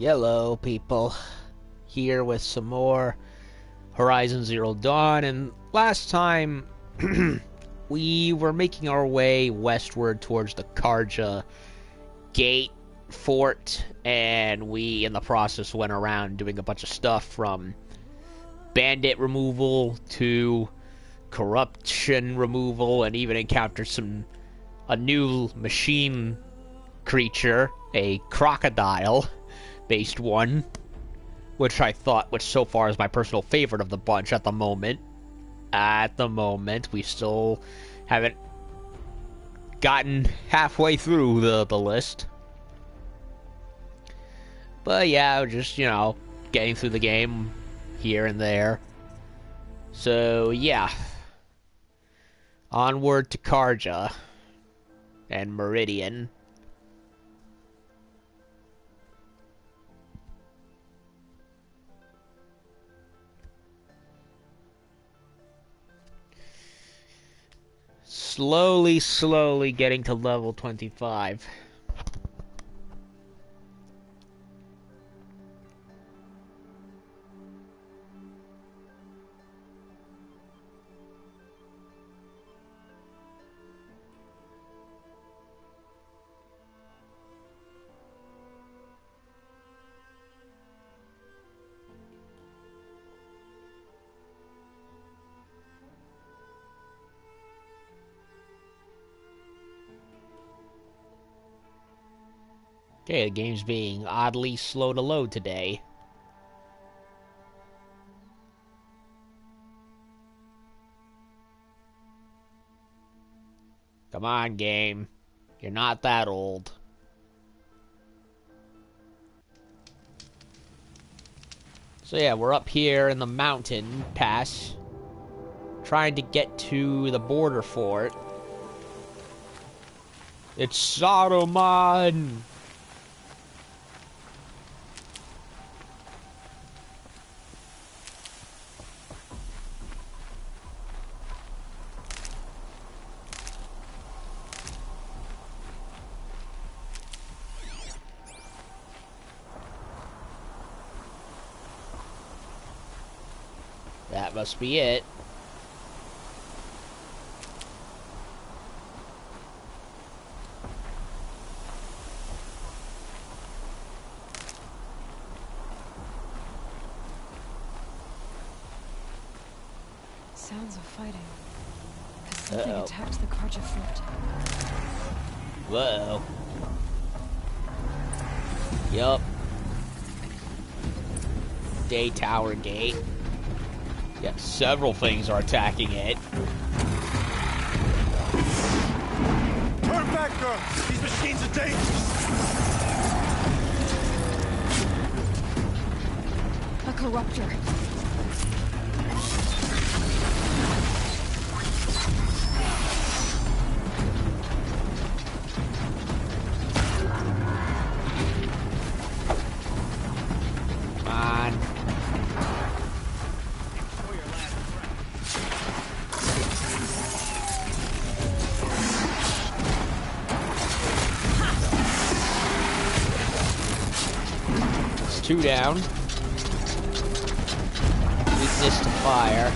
Hello, people. Here with some more Horizon Zero Dawn, and last time we were making our way westward towards the Karja Gate Fort, and we, in the process, went around doing a bunch of stuff from bandit removal to corruption removal, and even encountered a new machine creature, a crocodile based one, which so far is my personal favorite of the bunch at the moment. We still haven't gotten halfway through the list. But yeah, just, getting through the game here and there. So yeah. Onward to Karja and Meridian. Slowly getting to level 25. Okay, the game's being oddly slow to load today. Come on, game. You're not that old. So yeah, we're up here in the mountain pass, trying to get to the border fort. It's Saruman! That must be it. Sounds of fighting. Something attacked the Karja fort. Whoa. Yup. Day Tower Gate. Yeah, several things are attacking it. Turn back, girl! These machines are dangerous! A corruptor. Two down. Weakness to fire.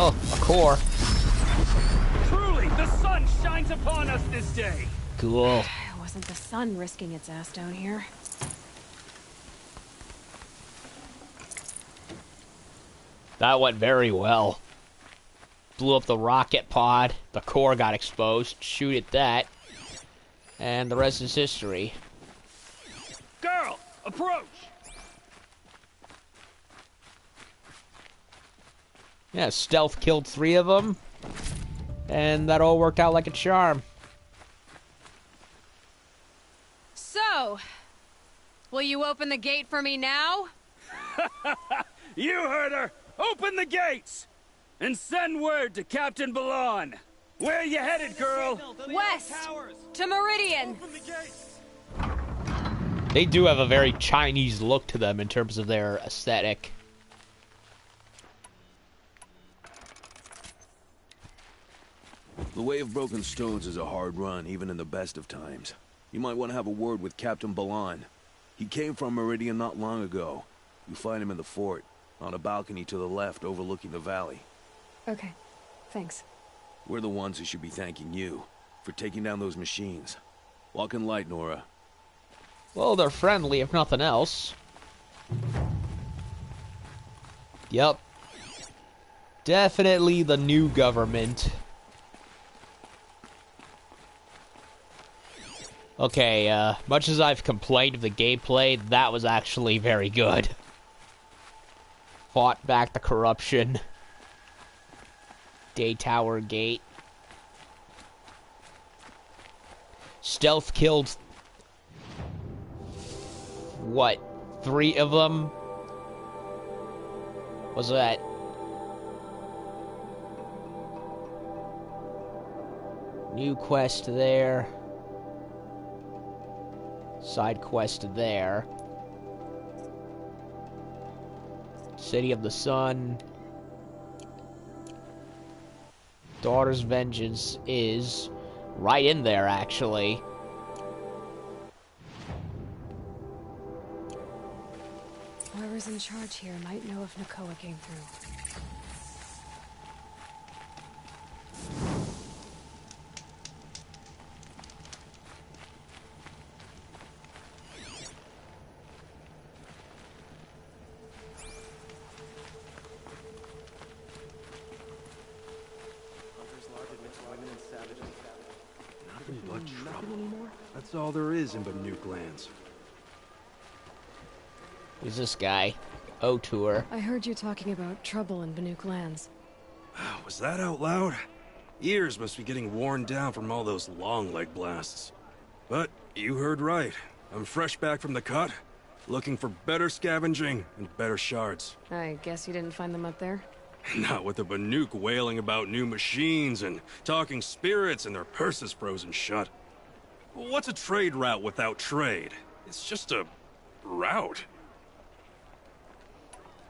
Oh, a core. Truly, the sun shines upon us this day. Cool. It wasn't the sun risking its ass down here. That went very well. Blew up the rocket pod. The core got exposed. Shoot at that. And the rest is history. Girl, approach! Yeah, stealth killed 3 of them. And that all worked out like a charm. So, will you open the gate for me now? You heard her! Open the gates! And send word to Captain Ballon. Where you headed, girl? West! To Meridian! Open the gates! They do have a very Chinese look to them in terms of their aesthetic. The Way of Broken Stones is a hard run, even in the best of times. You might want to have a word with Captain Ballon. He came from Meridian not long ago. You find him in the fort, on a balcony to the left overlooking the valley. Okay, thanks. We're the ones who should be thanking you for taking down those machines. Walk in light, Nora. Well, they're friendly, if nothing else. Yep. Definitely the new government. Okay, much as I've complained of the gameplay, that was actually very good. Fought back the corruption. Day Tower Gate. Stealth killed... what? 3 of them? Was that... new quest there. Side quest there. City of the Sun. Daughter's Vengeance is right in there, actually. Whoever's in charge here might know if Nakoa came through. But trouble anymore? That's all there is in Banuk lands. Who's this guy? O-Tour. I heard you talking about trouble in Banuk lands. Was that out loud? Ears must be getting worn down from all those long leg blasts. But you heard right. I'm fresh back from the cut, looking for better scavenging and better shards. I guess you didn't find them up there? Not with the Banuk wailing about new machines and talking spirits and their purses frozen shut. What's a trade route without trade? It's just a... route.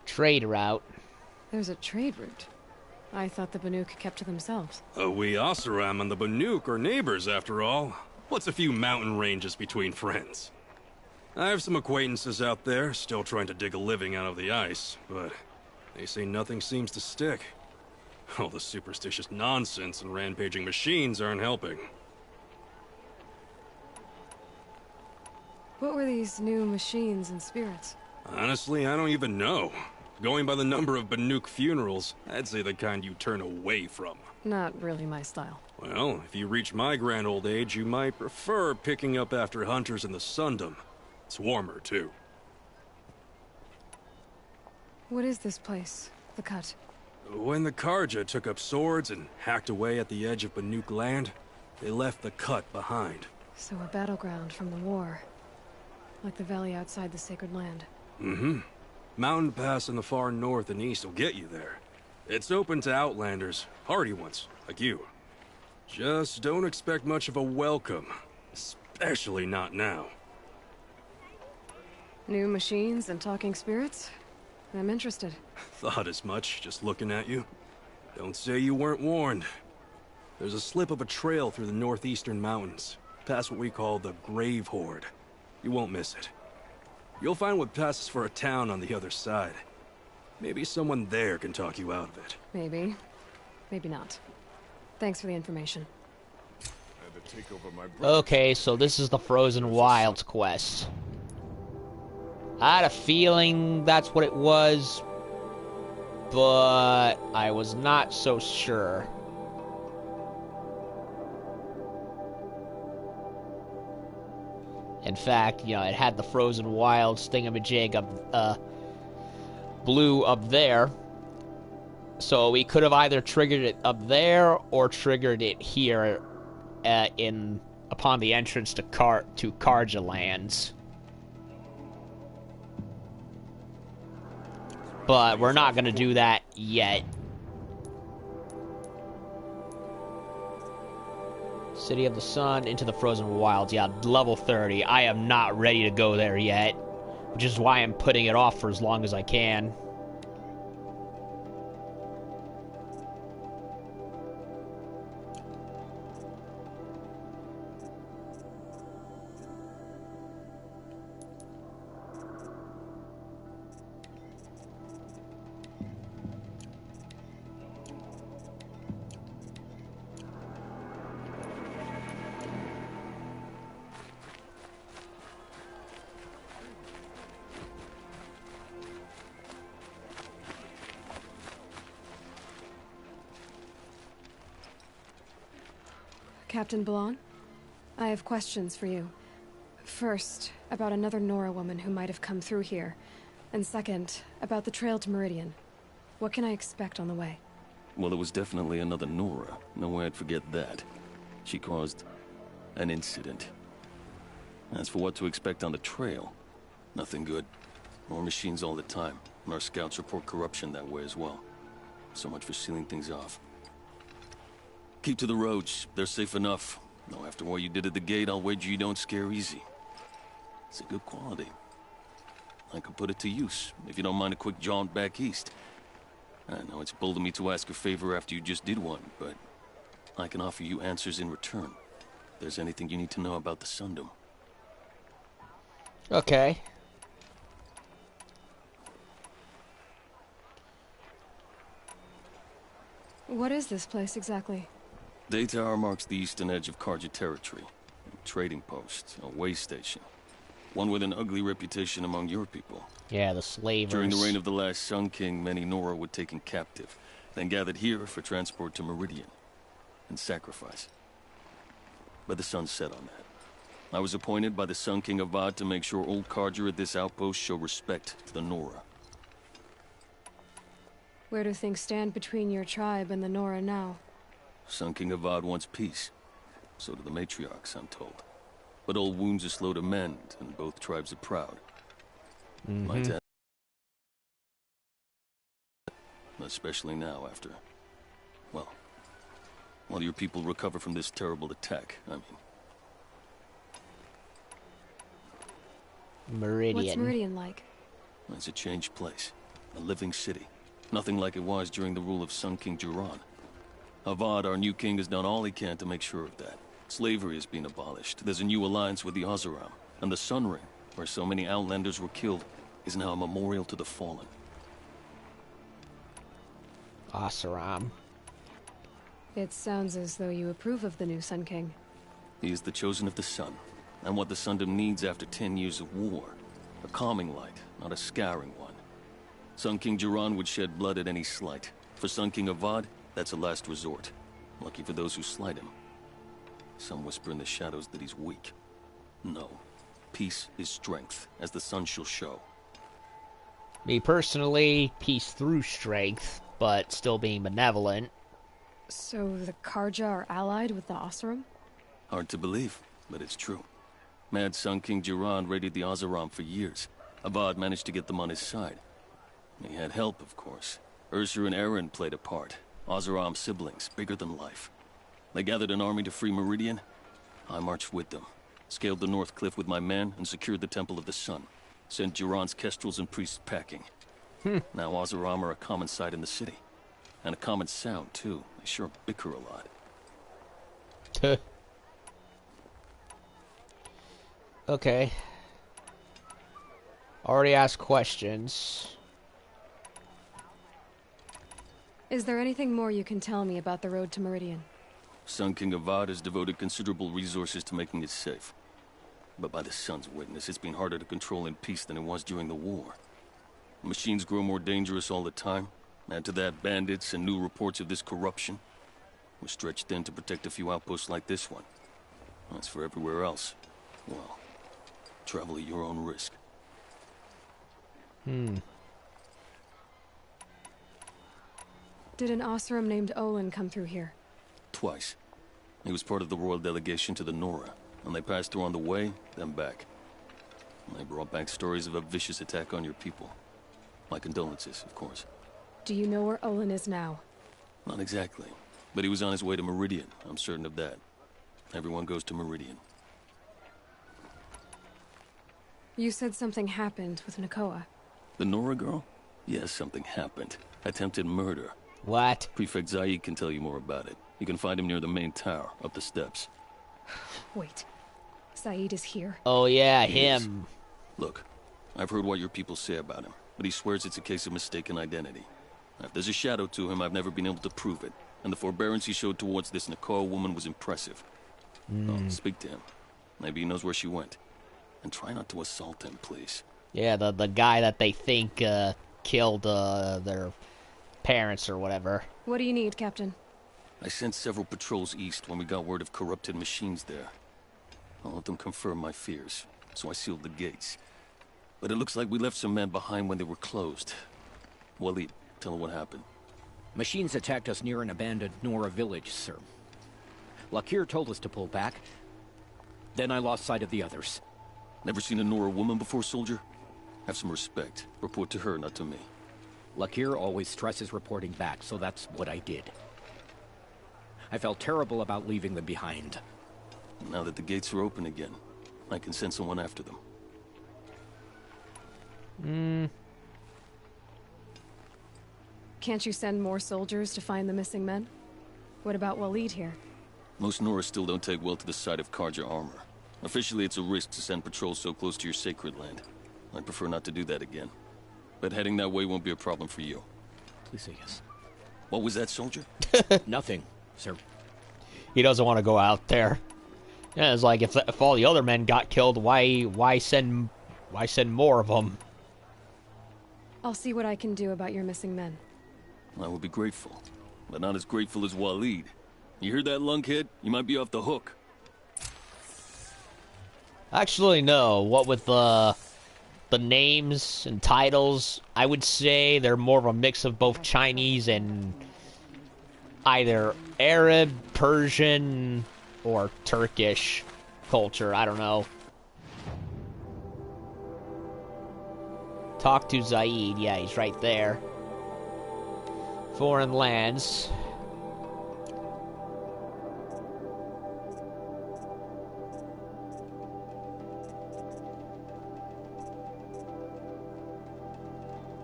Trade route. There's a trade route. I thought the Banuk kept to themselves. We Oseram and the Banuk are neighbors, after all. What's a few mountain ranges between friends? I have some acquaintances out there, still trying to dig a living out of the ice, but they say nothing seems to stick. All the superstitious nonsense and rampaging machines aren't helping. What were these new machines and spirits? Honestly, I don't even know. Going by the number of Banuk funerals, I'd say the kind you turn away from. Not really my style. Well, if you reach my grand old age, you might prefer picking up after hunters in the Sundom. It's warmer, too. What is this place? The Cut? When the Karja took up swords and hacked away at the edge of Banuk land, they left the Cut behind. So a battleground from the war. Like the valley outside the Sacred Land. Mm-hmm. Mountain Pass in the far north and east will get you there. It's open to outlanders, hardy ones, like you. Just don't expect much of a welcome. Especially not now. New machines and talking spirits? I'm interested. Thought as much, just looking at you. Don't say you weren't warned. There's a slip of a trail through the northeastern mountains, past what we call the Grave Horde. You won't miss it. You'll find what passes for a town on the other side. Maybe someone there can talk you out of it. Maybe. Maybe not. Thanks for the information. Okay, so this is the Frozen Wilds quest. I had a feeling that's what it was, but I was not so sure. In fact, you know, it had the Frozen Wilds thingamajig up, blue up there. So we could have either triggered it up there or triggered it here upon the entrance to Karja lands. But we're not going to do that yet. City of the Sun into the Frozen Wilds. Yeah, level 30. I am not ready to go there yet, which is why I'm putting it off for as long as I can. Captain Blanc, I have questions for you. First, about another Nora woman who might have come through here. And second, about the trail to Meridian. What can I expect on the way? Well, it was definitely another Nora. No way I'd forget that. She caused an incident. As for what to expect on the trail, nothing good. More machines all the time, and our scouts report corruption that way as well. So much for sealing things off. Keep to the roads. They're safe enough. Though after what you did at the gate, I'll wager you don't scare easy. It's a good quality. I could put it to use, if you don't mind a quick jaunt back east. I know it's bold of me to ask a favor after you just did one, but I can offer you answers in return. If there's anything you need to know about the Sundom. Okay. What is this place exactly? Day Tower marks the eastern edge of Karja territory. A trading post, a way station. One with an ugly reputation among your people. Yeah, the slavers. During the reign of the last Sun King, many Nora were taken captive, then gathered here for transport to Meridian, and sacrifice. But the sun set on that. I was appointed by the Sun King Avad to make sure old Karja at this outpost show respect to the Nora. Where do things stand between your tribe and the Nora now? Sun King Avad wants peace. So do the matriarchs, I'm told. But old wounds are slow to mend, and both tribes are proud. My dad, especially now after, well, while your people recover from this terrible attack, I mean. Meridian. What's Meridian like? It's a changed place. A living city. Nothing like it was during the rule of Sun King Jiran. Avad, our new king, has done all he can to make sure of that. Slavery has been abolished. There's a new alliance with the Oseram. And the Sun Ring, where so many Outlanders were killed, is now a memorial to the fallen. Oseram. It sounds as though you approve of the new Sun King. He is the chosen of the sun, and what the Sundom needs after 10 years of war. A calming light, not a scouring one. Sun King Jiran would shed blood at any slight. For Sun King Avad, that's a last resort. Lucky for those who slight him. Some whisper in the shadows that he's weak. No. Peace is strength, as the sun shall show. Me personally, peace through strength, but still being benevolent. So the Karja are allied with the Oseram? Hard to believe, but it's true. Mad Sun King Jiran raided the Oseram for years. Avad managed to get them on his side. He had help, of course. Ursur and Eren played a part. Oseram siblings, bigger than life. They gathered an army to free Meridian. I marched with them. Scaled the North Cliff with my men and secured the Temple of the Sun. Sent Jiran's kestrels and priests packing. Now Oseram are a common sight in the city. And a common sound, too. They sure bicker a lot. Okay. Already asked questions. Is there anything more you can tell me about the road to Meridian? Sun King Avad has devoted considerable resources to making it safe. But by the sun's witness, it's been harder to control in peace than it was during the war. Machines grow more dangerous all the time. Add to that bandits and new reports of this corruption. We're stretched thin to protect a few outposts like this one. As for everywhere else, well, travel at your own risk. Did an Oseram named Olin come through here? Twice. He was part of the royal delegation to the Nora, and they passed through on the way, then back. And they brought back stories of a vicious attack on your people. My condolences, of course. Do you know where Olin is now? Not exactly, but he was on his way to Meridian, I'm certain of that. Everyone goes to Meridian. You said something happened with Nakoa. The Nora girl? Yes, something happened. Attempted murder. What? Prefect Zaid can tell you more about it. You can find him near the main tower, up the steps. Wait. Saeed is here. Oh yeah, He him. Look, I've heard what your people say about him, but he swears it's a case of mistaken identity. Now, if there's a shadow to him, I've never been able to prove it, and the forbearance he showed towards this Nakoa woman was impressive. Oh, speak to him. Maybe he knows where she went. And try not to assault him, please. Yeah, the guy that they think killed their parents or whatever. What do you need, Captain? I sent several patrols east when we got word of corrupted machines there. I'll let them confirm my fears, so I sealed the gates. But it looks like we left some men behind when they were closed. Walid, tell them what happened. Machines attacked us near an abandoned Nora village, sir. Lakir told us to pull back. Then I lost sight of the others. Never seen a Nora woman before, soldier? Have some respect. Report to her, not to me. Lakir always stresses reporting back, so that's what I did. I felt terrible about leaving them behind. Now that the gates are open again, I can send someone after them. Can't you send more soldiers to find the missing men? What about Walid here? Most Nora still don't take well to the sight of Karja armor. Officially, it's a risk to send patrols so close to your sacred land. I'd prefer not to do that again. But heading that way won't be a problem for you. Please say yes. What was that, soldier? Nothing, sir. He doesn't want to go out there. Yeah, it's like if all the other men got killed, why send more of them? I'll see what I can do about your missing men. I will be grateful, but not as grateful as Walid. You hear that, lunkhead? You might be off the hook. Actually, no. What with the names and titles, I would say they're more of a mix of both Chinese and either Arab, Persian, or Turkish culture. I don't know. Talk to Zaid. Yeah, he's right there. Foreign lands.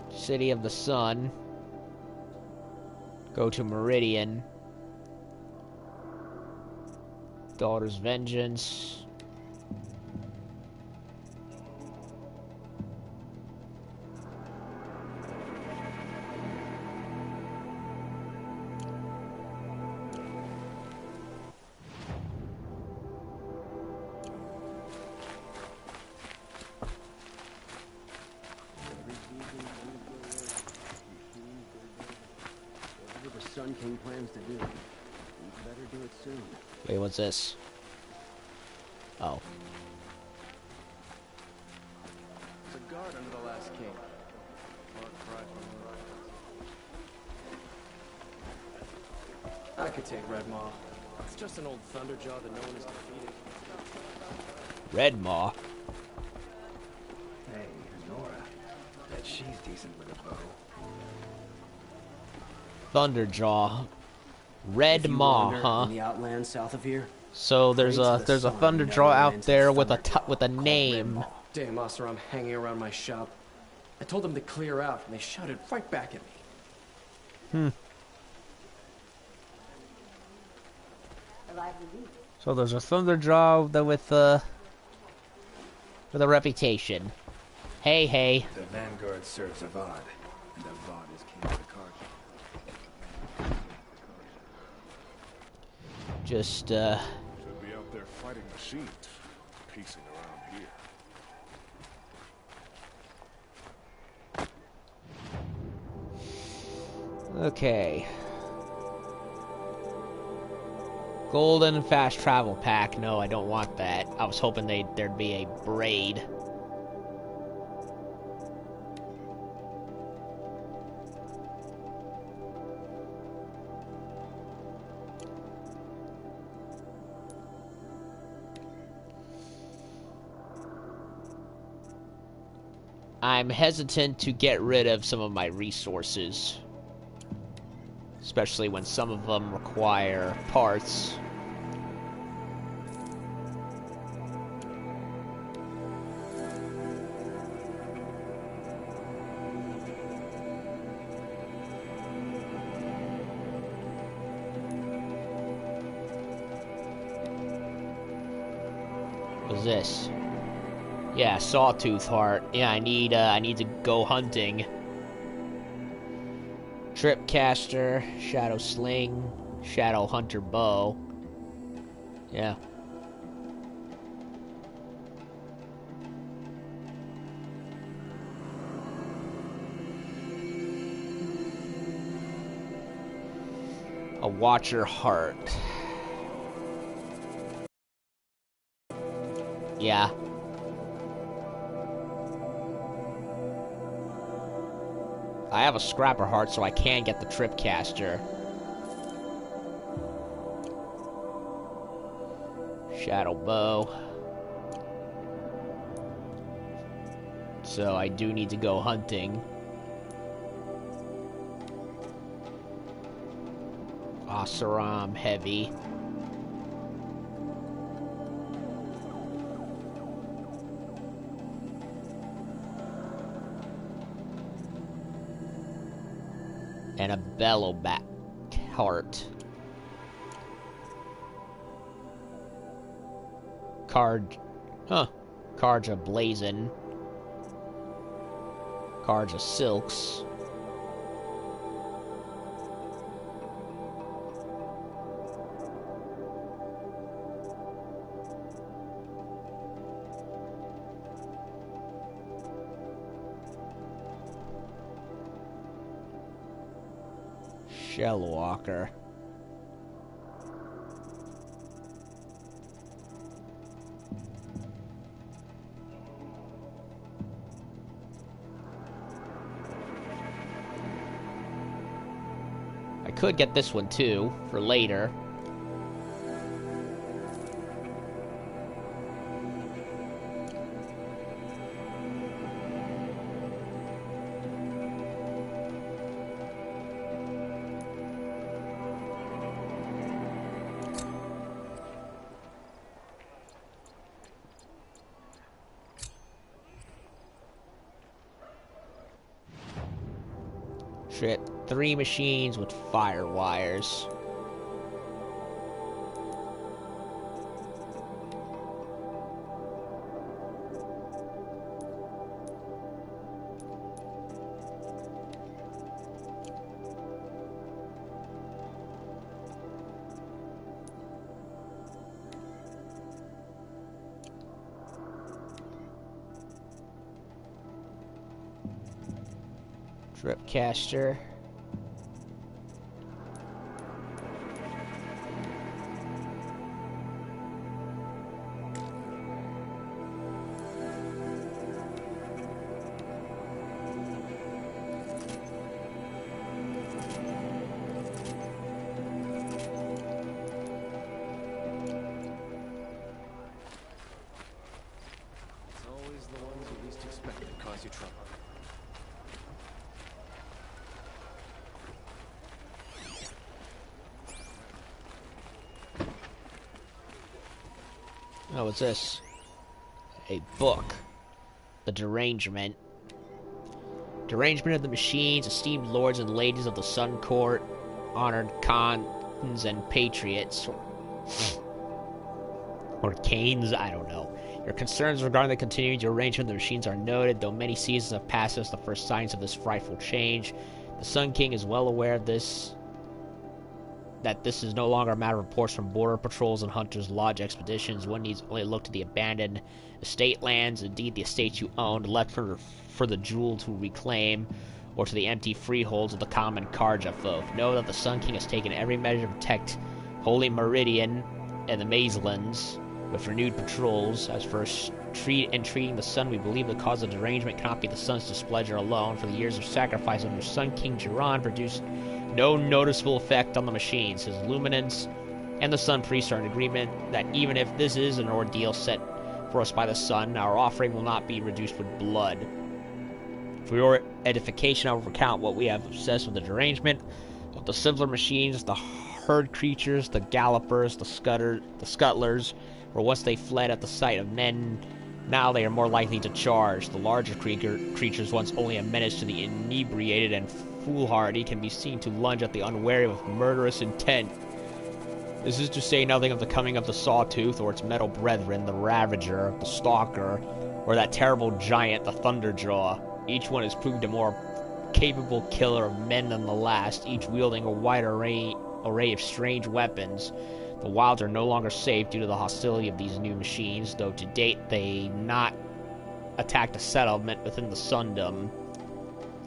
City of the Sun. Go to Meridian. Daughter's Vengeance. Sun King plans to do. You better do it soon. Wait, what's this? Oh. It's a guard under the last king. I could take Red Maw. It's just an old Thunderjaw that no one has defeated. Red Maw. Hey, Nora. Bet she's decent with a bow. Thunderjaw. Red Maw, huh? In the outlands south of here. So there's a Thunderjaw out there with a name. Damn Oseram hanging around my shop. I told them to clear out, and they shouted right back at me. So there's a Thunderjaw with a reputation. Hey, hey. The Vanguard serves Avad, and Avad is king of the Karki. Just, Should be out there fighting machines, piecing around here. Okay. Golden fast travel pack. No, I don't want that. I was hoping there'd be a braid. I'm hesitant to get rid of some of my resources. Especially when some of them require parts. What's this? Yeah, sawtooth heart. Yeah, I need to go hunting. Tripcaster, shadow sling, shadow hunter bow. Yeah. A watcher heart. Yeah. I have a scrapper heart, so I can get the tripcaster. Shadow bow. So I do need to go hunting. Oseram heavy. And a bellowback heart. Karja blazon. Karja silks. Shellwalker. I could get this one too, for later. Shit, 3 machines with fire wires. Tripcaster. It's always the ones you least expect that cause you trouble. Oh, what's this? A book. The Derangement. Derangement of the Machines, esteemed lords and ladies of the Sun Court, honored Khans and patriots. Or Canes, I don't know. Your concerns regarding the continuing derangement of the machines are noted, though many seasons have passed since the first signs of this frightful change. The Sun King is well aware of this, that this is no longer a matter of reports from border patrols and hunters' lodge expeditions. One needs only look to the abandoned estate lands, indeed the estates you owned, left for the jewel to reclaim, or to the empty freeholds of the common Karja folk. Know that the Sun King has taken every measure to protect Holy Meridian and the Mazelands with renewed patrols. As for treating the sun, we believe the cause of derangement cannot be the sun's displeasure alone, for the years of sacrifice under Sun King Jiran produced no noticeable effect on the machines. His luminance and the Sun Priest are in agreement that even if this is an ordeal set for us by the sun, our offering will not be reduced with blood. For your edification, I will recount what we have obsessed with the derangement of the simpler machines, the herd creatures, the gallopers, the scuttlers, where once they fled at the sight of men, now they are more likely to charge. The larger creatures, once only a menace to the inebriated and foolhardy, can be seen to lunge at the unwary with murderous intent. This is to say nothing of the coming of the Sawtooth or its metal brethren, the Ravager, the Stalker, or that terrible giant, the Thunderjaw. Each one has proved a more capable killer of men than the last, each wielding a wide array of strange weapons. The wilds are no longer safe due to the hostility of these new machines, though to date they not attacked a settlement within the Sundom.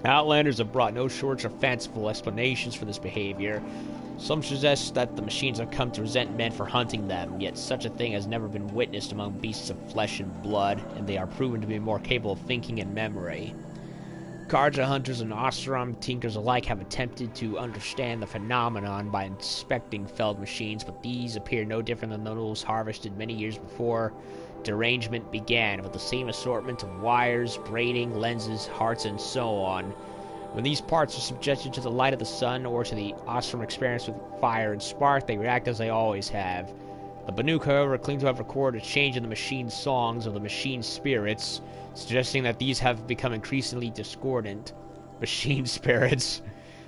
Outlanders have brought no shortage of fanciful explanations for this behavior. Some suggest that the machines have come to resent men for hunting them, yet such a thing has never been witnessed among beasts of flesh and blood, and they are proven to be more capable of thinking and memory. Karja hunters and Ostrom tinkers alike have attempted to understand the phenomenon by inspecting felled machines, but these appear no different than those harvested many years before derangement began, with the same assortment of wires, braiding, lenses, hearts, and so on. When these parts are subjected to the light of the sun or to the Ostrom experience with fire and spark, they react as they always have. The Banuk, however, claim to have recorded a change in the machine's songs of the machine's spirits, suggesting that these have become increasingly discordant. Machine spirits.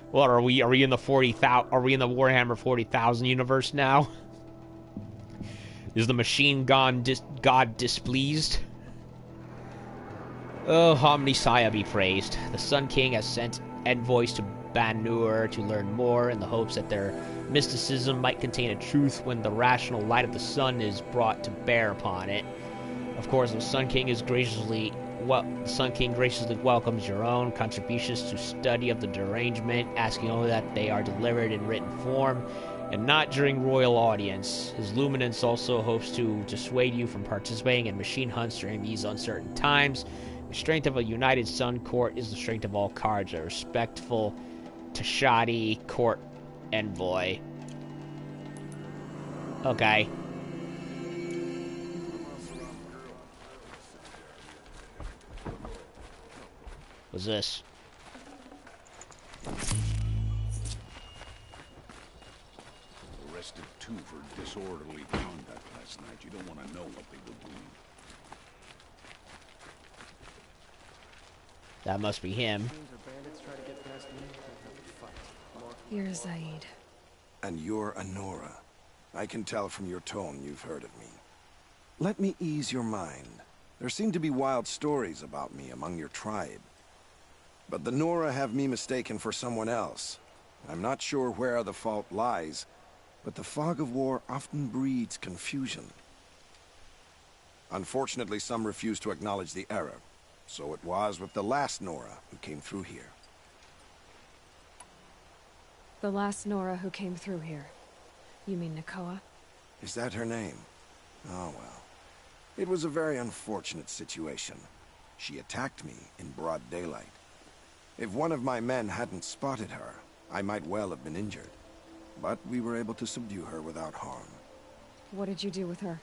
What are we? Are we in the Warhammer 40,000 universe now? Is the machine god displeased? Oh, Omnisaya be praised. The Sun King has sent envoys to Banur to learn more, in the hopes that their mysticism might contain a truth when the rational light of the sun is brought to bear upon it. Of course, the Sun King graciously welcomes your own contributions to study of the derangement, asking only that they are delivered in written form, and not during royal audience. His Luminance also hopes to dissuade you from participating in machine hunts during these uncertain times. The strength of a united Sun Court is the strength of all cards. A respectful Tashadi Court Envoy. Okay. What's this? Arrested two for disorderly conduct last night. You don't want to know what they were doing. That must be him. You're Zaid. And you're Anora. I can tell from your tone you've heard of me. Let me ease your mind. There seem to be wild stories about me among your tribe. But the Nora have me mistaken for someone else. I'm not sure where the fault lies, but the fog of war often breeds confusion. Unfortunately, some refuse to acknowledge the error. So it was with the last Nora who came through here. The last Nora who came through here. You mean Nakoa? Is that her name? Oh well. It was a very unfortunate situation. She attacked me in broad daylight. If one of my men hadn't spotted her, I might well have been injured. But we were able to subdue her without harm. What did you do with her?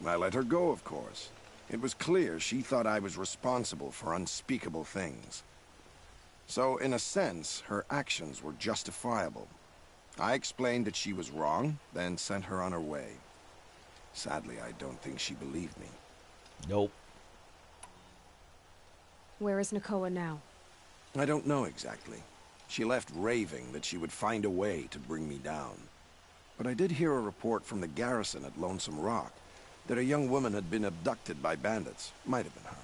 I let her go, of course. It was clear she thought I was responsible for unspeakable things. So, in a sense, her actions were justifiable. I explained that she was wrong, then sent her on her way. Sadly, I don't think she believed me. Nope. Where is Nakoa now? I don't know exactly. She left raving that she would find a way to bring me down. But I did hear a report from the garrison at Lonesome Rock that a young woman had been abducted by bandits. Might have been her.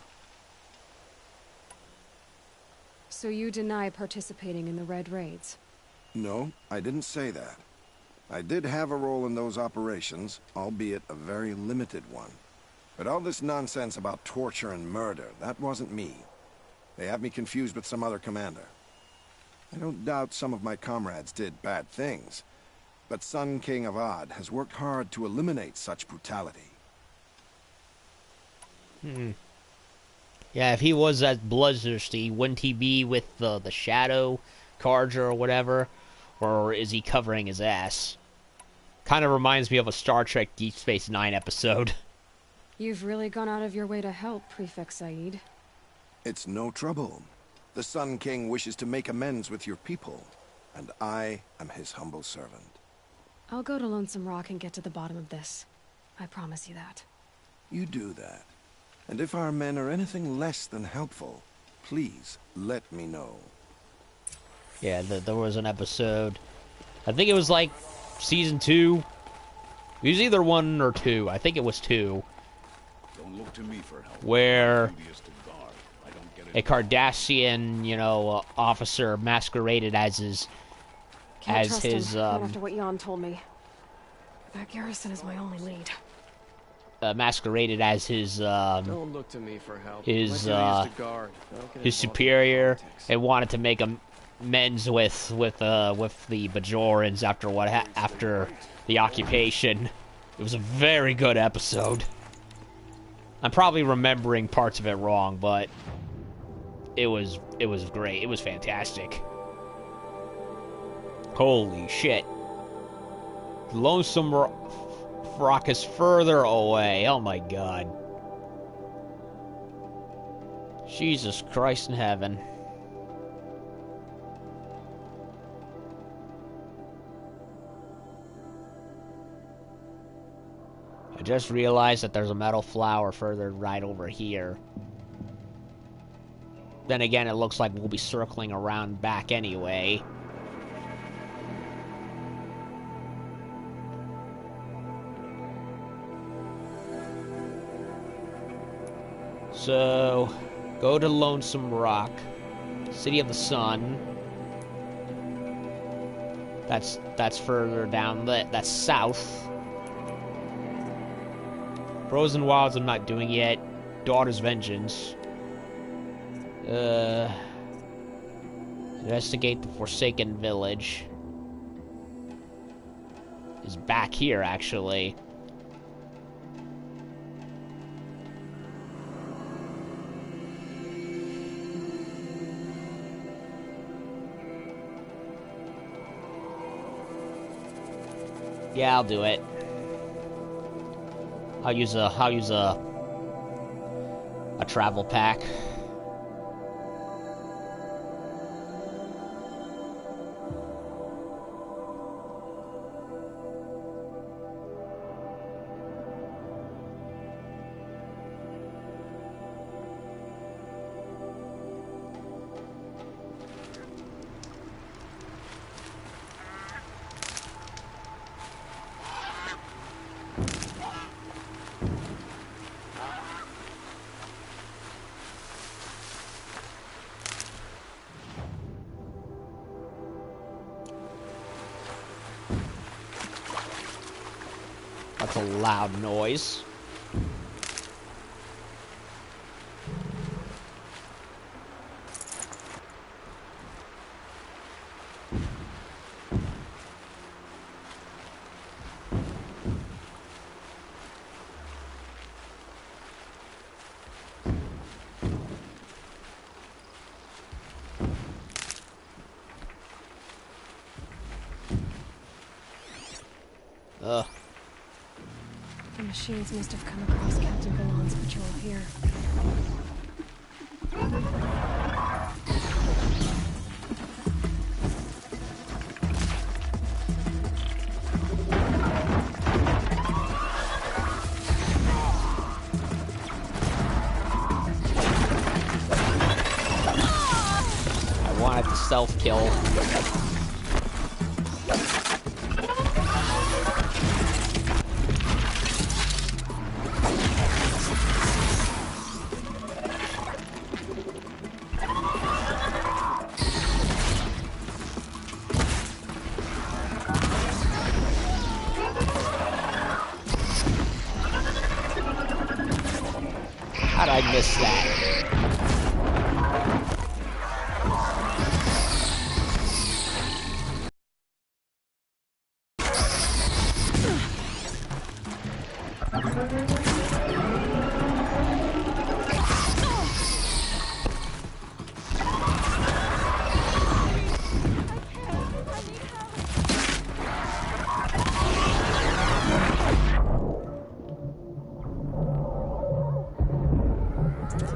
So you deny participating in the Red Raids? No, I didn't say that. I did have a role in those operations, albeit a very limited one. But all this nonsense about torture and murder, that wasn't me. They have me confused with some other commander. I don't doubt some of my comrades did bad things, but Sun King of Odd has worked hard to eliminate such brutality. Yeah, if he was that bloodthirsty, wouldn't he be with the Shadow, Karja, or whatever? Or is he covering his ass? Kind of reminds me of a Star Trek Deep Space Nine episode. You've really gone out of your way to help, Prefect Said. It's no trouble. The Sun King wishes to make amends with your people, and I am his humble servant. I'll go to Lonesome Rock and get to the bottom of this. I promise you that. You do that. And if our men are anything less than helpful, please let me know. Yeah, there was an episode. I think it was like season 2. It was either 1 or 2. I think it was 2. Don't look to me for help. Where My duty is to guard. I don't get a Cardassian, you know, officer masqueraded as his... Can't trust him, not after what Jan told me. That garrison is my only lead. Masqueraded as his, Don't look to me for help. his His superior, and wanted to make amends with the Bajorans after the occupation. It was a very good episode. I'm probably remembering parts of it wrong, but it was great. It was fantastic. Holy shit. Lonesome Rock is further away. Oh my god. Jesus Christ in heaven. I just realized that there's a metal flower further right over here. Then again, it looks like we'll be circling around back anyway. So, go to Lonesome Rock, City of the Sun. That's further down. That's south. Frozen Wilds, I'm not doing yet. Daughter's Vengeance. Investigate the Forsaken Village. Is back here, actually. Yeah, I'll do it. I'll use a travel pack. That's a loud noise. The machines must have come across Captain Balon's patrol here. I wanted to self-kill. How'd I miss that?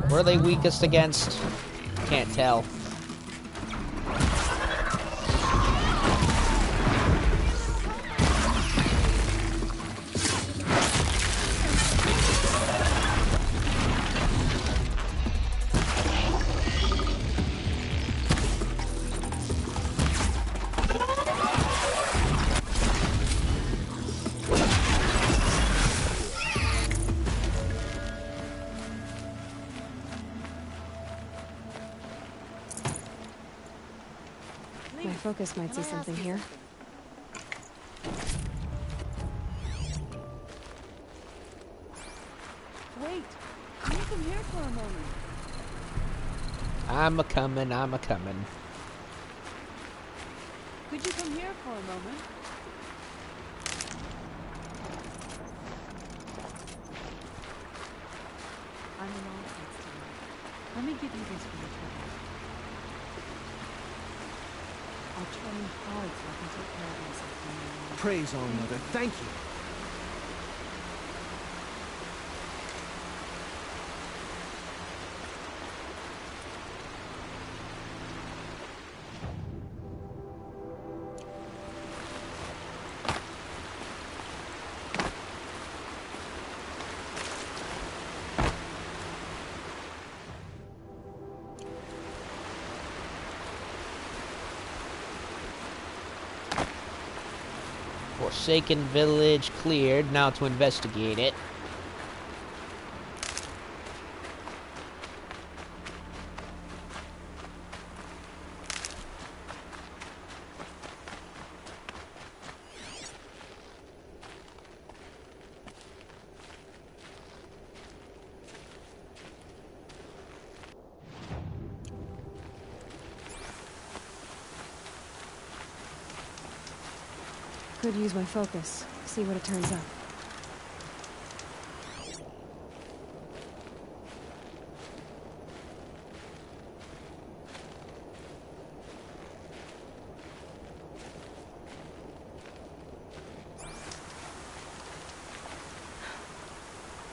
Where are they weakest against? Can't tell. focus might see something here. Wait, can you come here for a moment? I'm a-comin', I'm a-comin'. Could you come here for a moment? I'm an artist tonight. Let me give you this for your trouble. I'll train hard so I can take care of myself when you're alone. Praise All Mother. Thank you. Forsaken village cleared. Now to investigate it. Could use my focus. See what it turns up.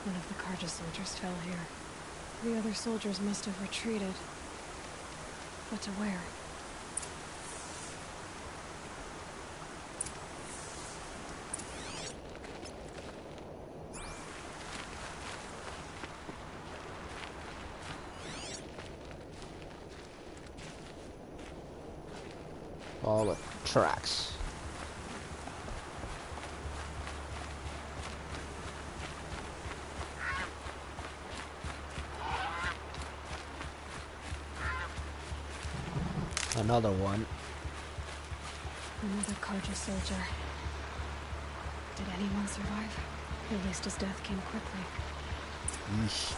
One of the Karja soldiers fell here. The other soldiers must have retreated. But to where? All the tracks. Another one. Another Karja soldier. Did anyone survive? At least his death came quickly. Yeesh.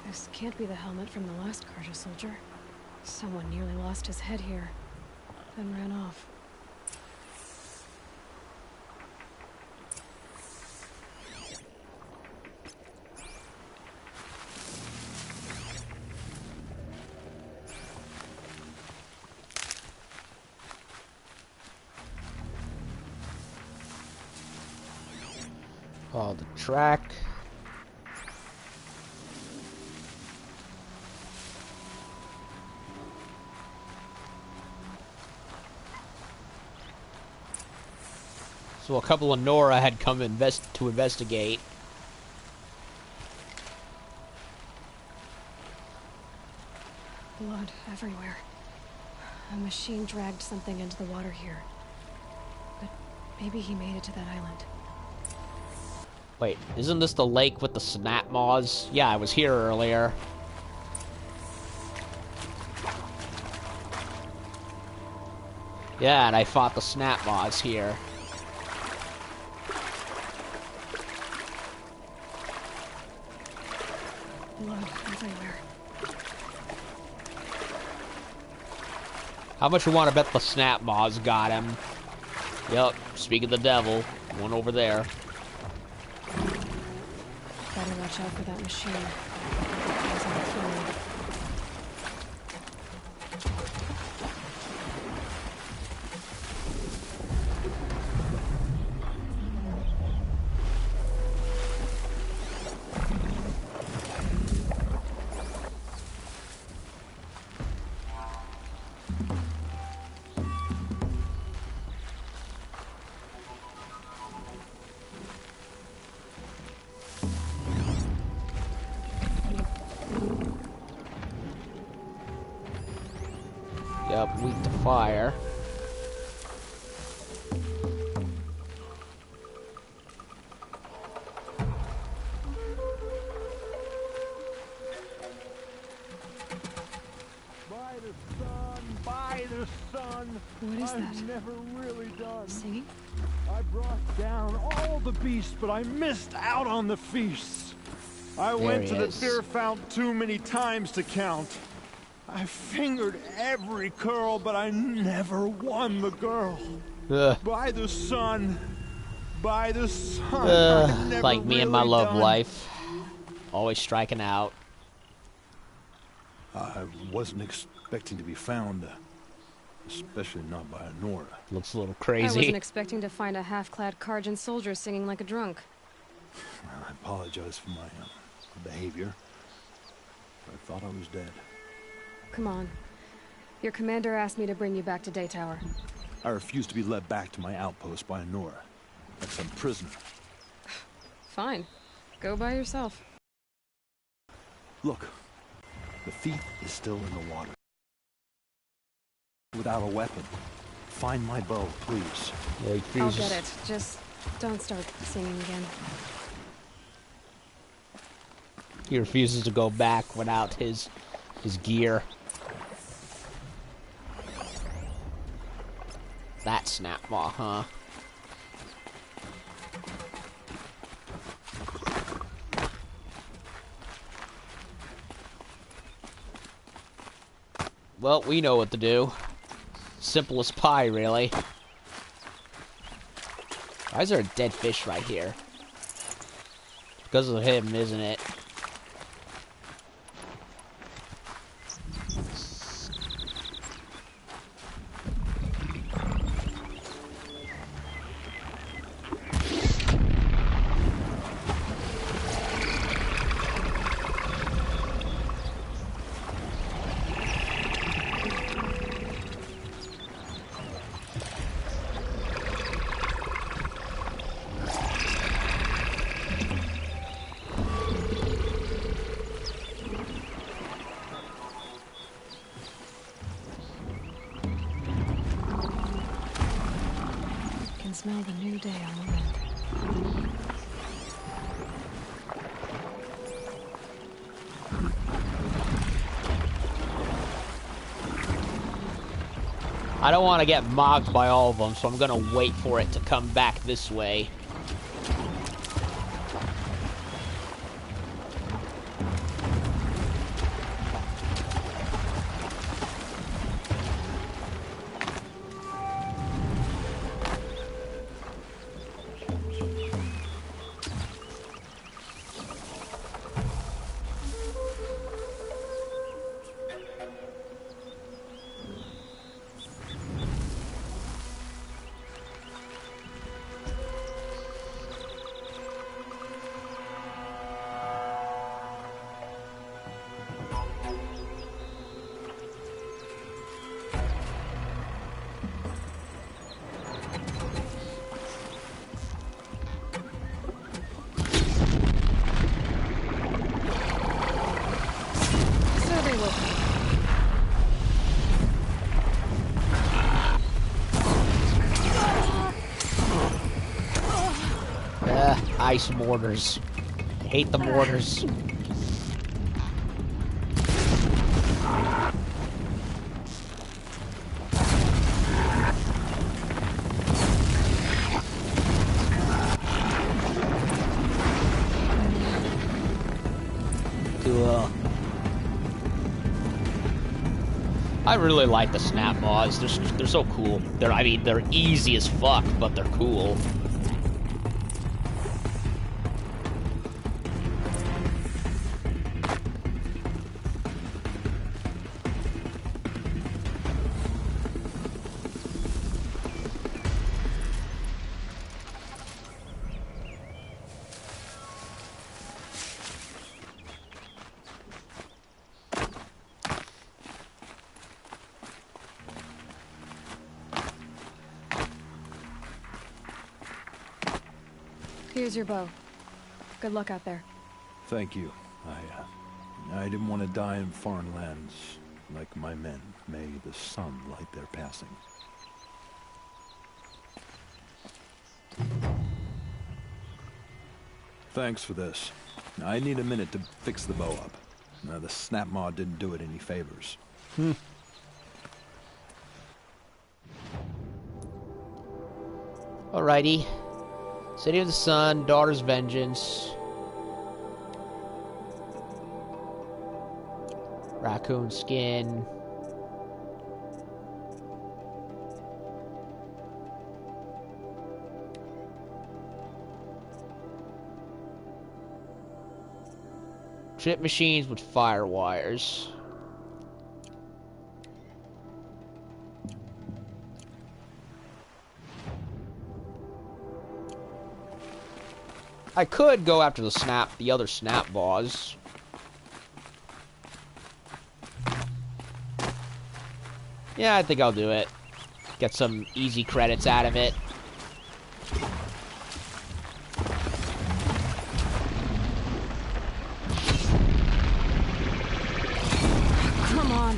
This can't be the helmet from the last Karja soldier. Someone nearly lost his head here, then ran off. All the track. So a couple of Nora had come to investigate. Blood everywhere. A machine dragged something into the water here. But maybe he made it to that island. Wait, isn't this the lake with the snap maws? Yeah, I was here earlier. Yeah, and I fought the snap maws here. Blood everywhere. How much you want to bet the snap maws got him? Yep, speak of the devil, one over there. Better watch out for that machine. It's gonna kill me. Yep, weak to fire. By the sun. What is that? I've never really done. Singing? I brought down all the beasts, but I missed out on the feasts. I went to the beer fount too many times to count. I fingered every curl, but I never won the girl. By the sun. By the sun. Like me and my love life. Always striking out. I wasn't expecting to be found, especially not by a Nora. Looks a little I crazy. wasn't expecting to find a half-clad Karjan soldier singing like a drunk. I apologize for my behavior. I thought I was dead. Come on. Your commander asked me to bring you back to Daytower. I refuse to be led back to my outpost by a Nora. Like some prisoner. Fine. Go by yourself. Look. The thief is still in the water. Without a weapon. Find my bow, please. Yeah, I'll get it. Just don't start singing again. He refuses to go back without his gear. That snapmaw, huh? Well, we know what to do. Simple as pie, really. Why is there a dead fish right here? Because of him, isn't it? Smell the new day on the wind. I don't want to get mocked by all of them, so I'm gonna wait for it to come back this way. Ice mortars. I hate the mortars. Cool. I really like the snap mods. They're so cool. They're easy as fuck, but they're cool. Here's your bow. Good luck out there. Thank you. I didn't want to die in foreign lands. Like my men, may the sun light their passing. Thanks for this. I need a minute to fix the bow up. The snap maw didn't do it any favors. Alrighty. City of the Sun, Daughter's Vengeance. Raccoon skin. Chip machines with fire wires. I could go after the other snap boss. Yeah, I think I'll do it. Get some easy credits out of it. Come on.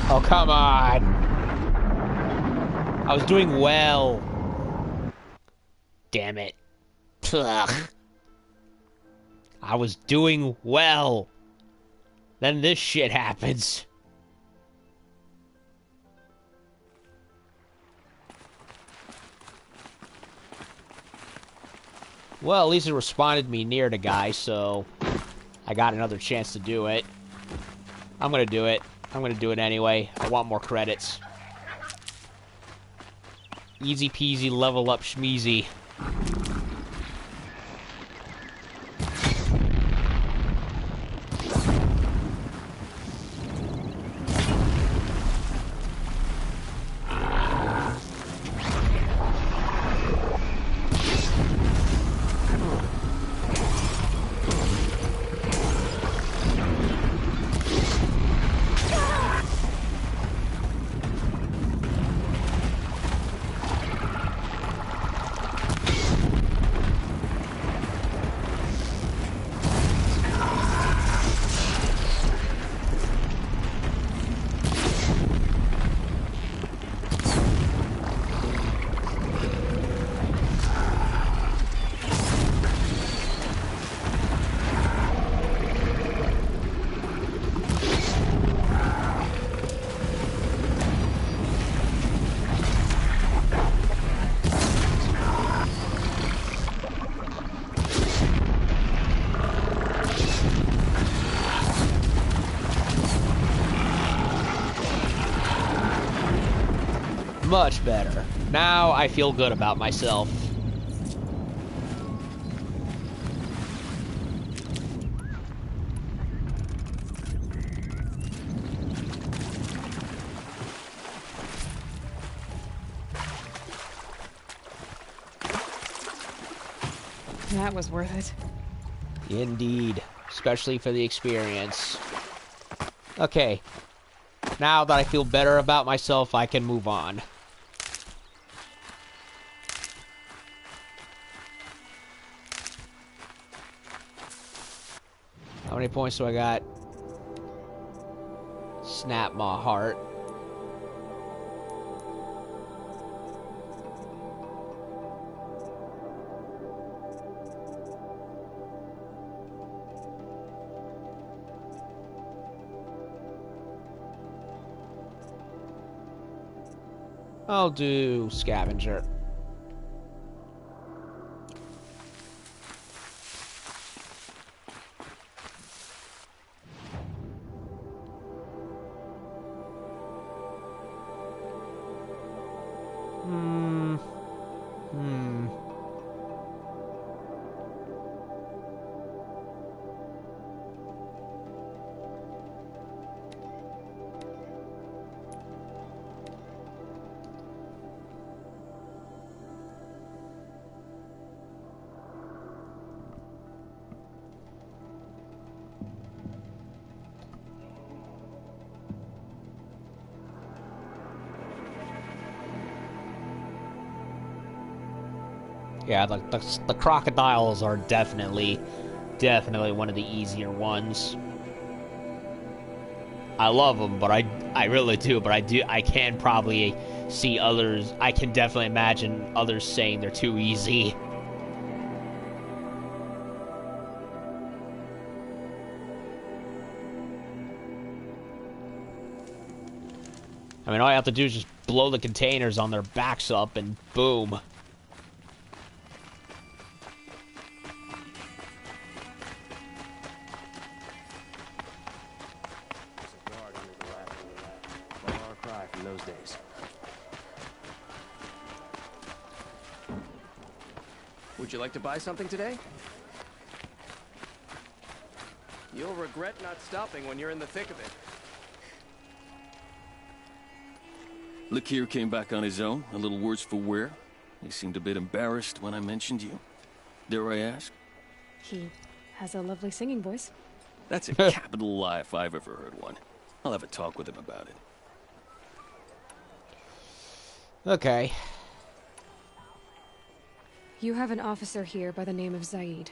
Oh, come on. I was doing well. Damn it. Ugh. I was doing well. Then this shit happens. Well, at least it responded me near the guy, so I got another chance to do it. I'm gonna do it. I'm gonna do it anyway. I want more credits. Easy peasy, level up schmeezy. Much better. Now I feel good about myself. That was worth it. Indeed. Especially for the experience. Okay. Now that I feel better about myself, I can move on. How many points do I got? Snap my heart. I'll do scavenger. Yeah, the crocodiles are definitely one of the easier ones. I love them, but I really do. But I can probably see others. I can definitely imagine others saying they're too easy. I mean, all you have to do is just blow the containers on their backs up, and boom. Would you like to buy something today? You'll regret not stopping when you're in the thick of it. Lakir came back on his own, a little worse for wear. He seemed a bit embarrassed when I mentioned you. Dare I ask? He has a lovely singing voice. That's a capital lie if I've ever heard one. I'll have a talk with him about it. Okay. You have an officer here by the name of Zaid.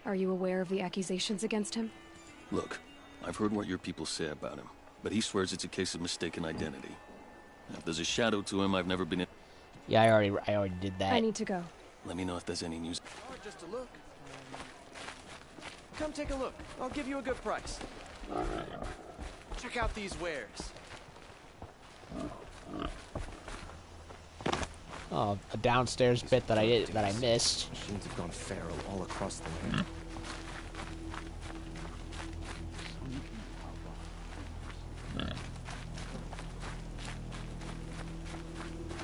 Are you aware of the accusations against him? Look, I've heard what your people say about him, but he swears it's a case of mistaken identity. If there's a shadow to him, I've never been in... Yeah, I already did that. I need to go. Let me know if there's any news. Or just a look. Come take a look. I'll give you a good price. Check out these wares. Oh, a downstairs bit that I missed. Machines have gone feral all across the land.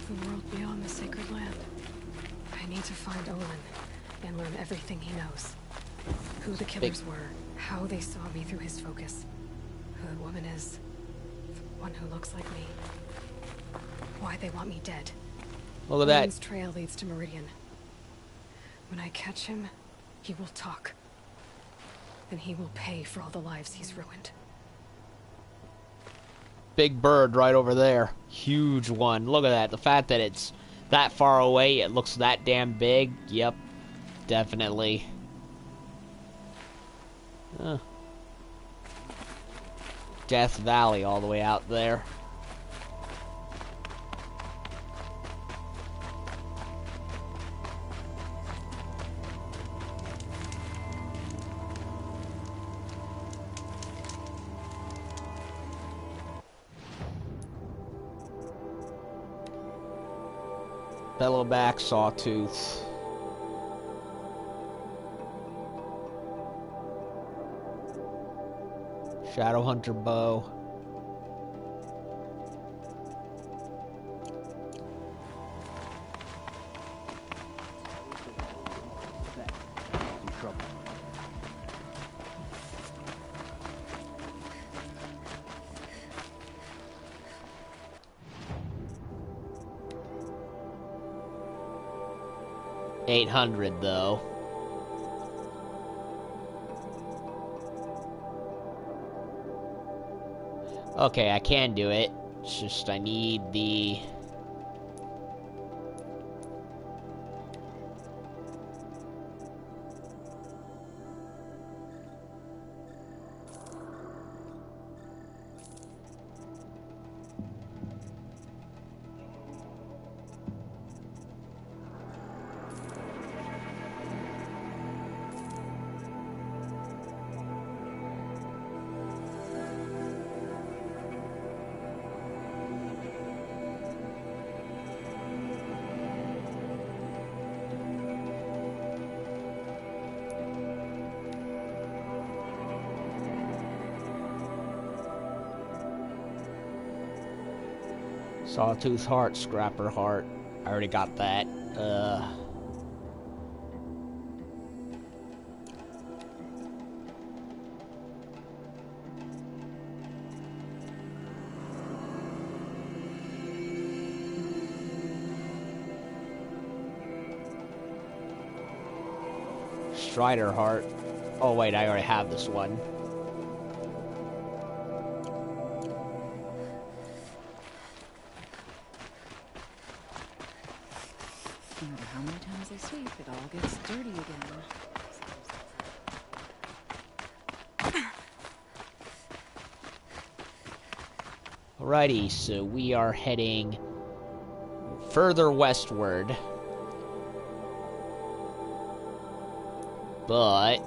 The world beyond the sacred land. I need to find Olin and learn everything he knows. Who the killers were, how they saw me through his focus, who the woman is, the one who looks like me, why they want me dead. Look at that. Olin's trail leads to Meridian. When I catch him, he will talk. Then he will pay for all the lives he's ruined. Big bird right over there. Huge one. Look at that. The fact that it's that far away, it looks that damn big. Yep. Definitely. Death Valley all the way out there. Bellowback, Sawtooth. Shadowhunter bow. Trouble. 800 though. Okay, I can do it. It's just I need the... Sawtooth heart, scrapper heart. I already got that. Strider heart. Oh wait, I already have this one. No matter how many times they sweep, it all gets dirty again. Alrighty, so we are heading further westward. But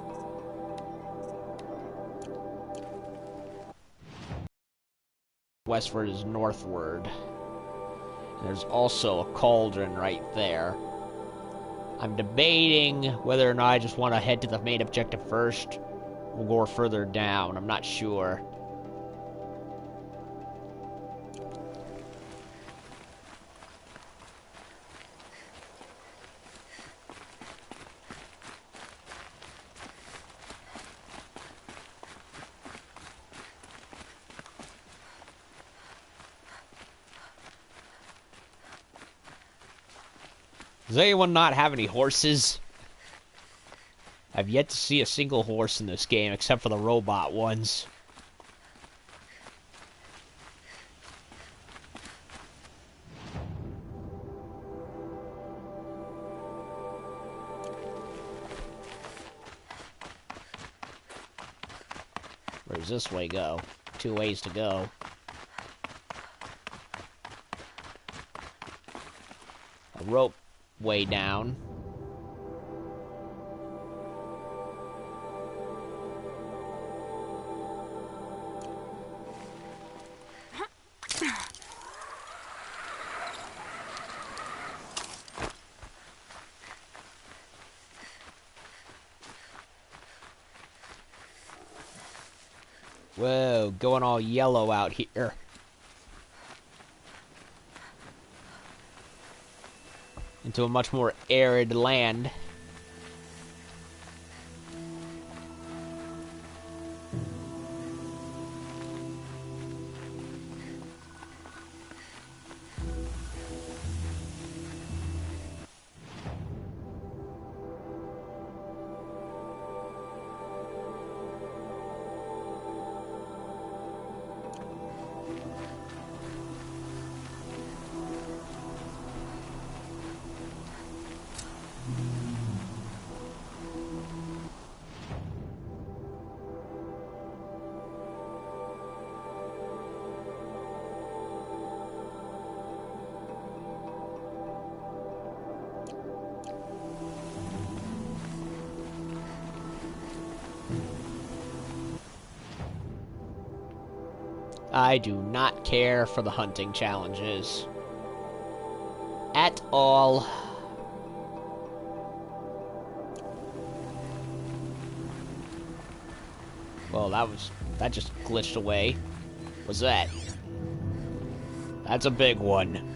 westward is northward. And there's also a cauldron right there. I'm debating whether or not I just want to head to the main objective first or go further down. I'm not sure. Does anyone not have any horses? I've yet to see a single horse in this game, except for the robot ones. Where does this way go? 2 ways to go. A rope way down. Whoa, going all yellow out here. Into a much more arid land. I do not care for the hunting challenges. At all. Well, that just glitched away. What's that? That's a big one.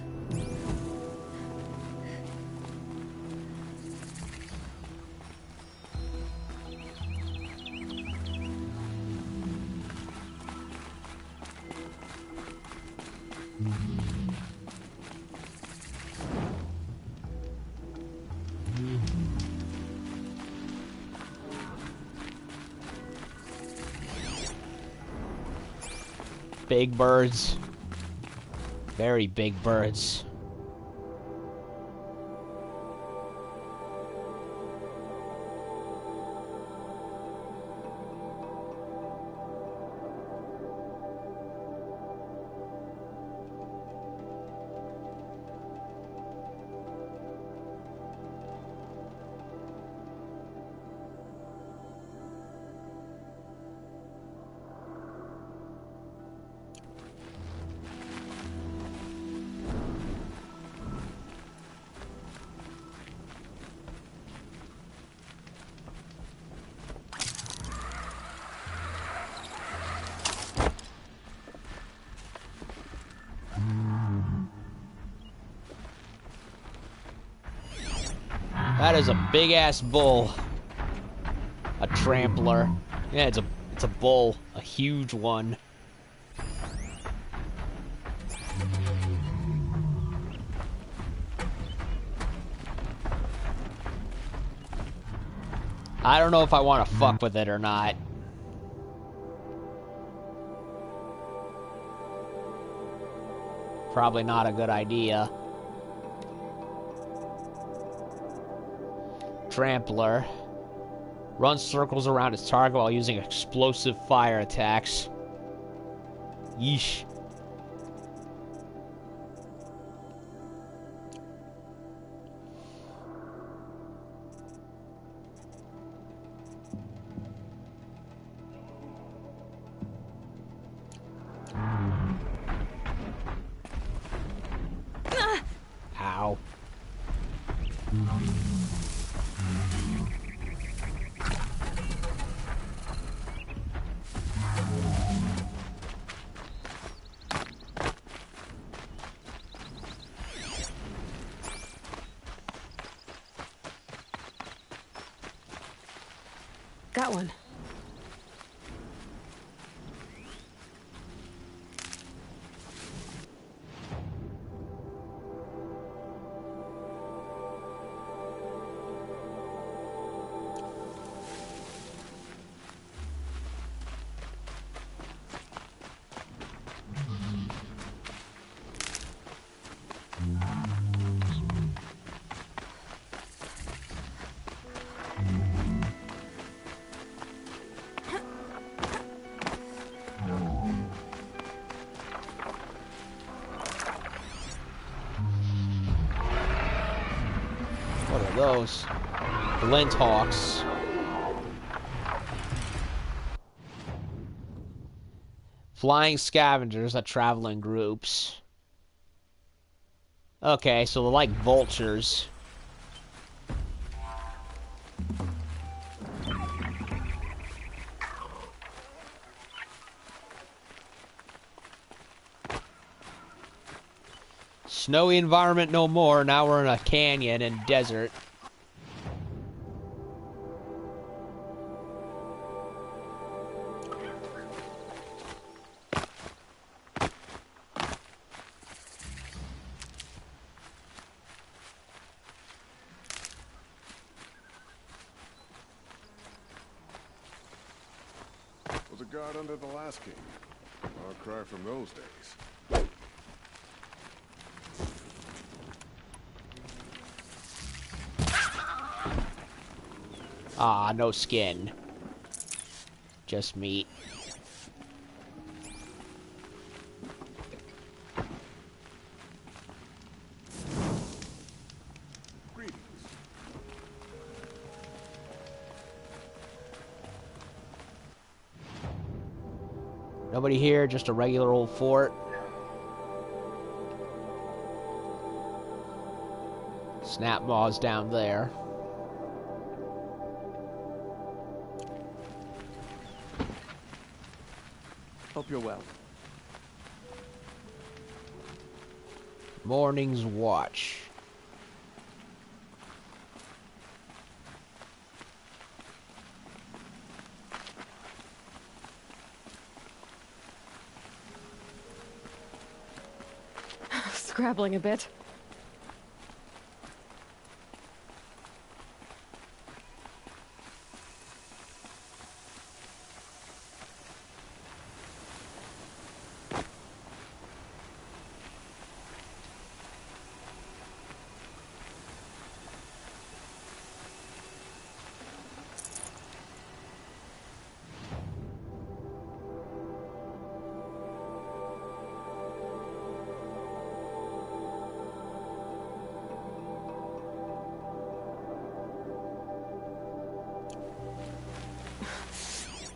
Big birds. Very big birds. That is a big-ass bull. A trampler. Yeah, it's a bull. A huge one. I don't know if I want to fuck with it or not. Probably not a good idea. Trampler. Runs circles around its target while using explosive fire attacks. Yeesh. Ow. Got one. What are those? Glint hawks. Flying scavengers that travel in groups. Okay, so they're like vultures. Snowy environment no more. Now we're in a canyon and desert. Was a guard under the last king. Far cry from those days. Ah, no skin. Just meat. Greetings. Nobody here, just a regular old fort. Snap maws down there. Hope you're well. Morning's watch. Scrabbling a bit.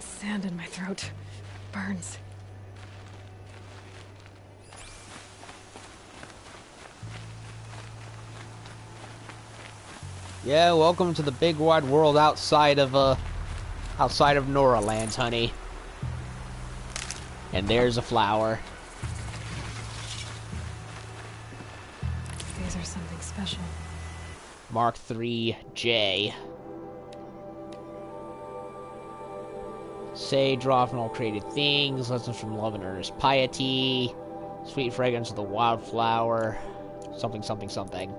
Sand in my throat. Burns. Yeah, welcome to the big wide world outside of Nora lands, honey. And there's a flower. These are something special. Mark III-J. Say, draw from all created things, lessons from love and earnest piety, sweet fragrance of the wildflower, something, something, something.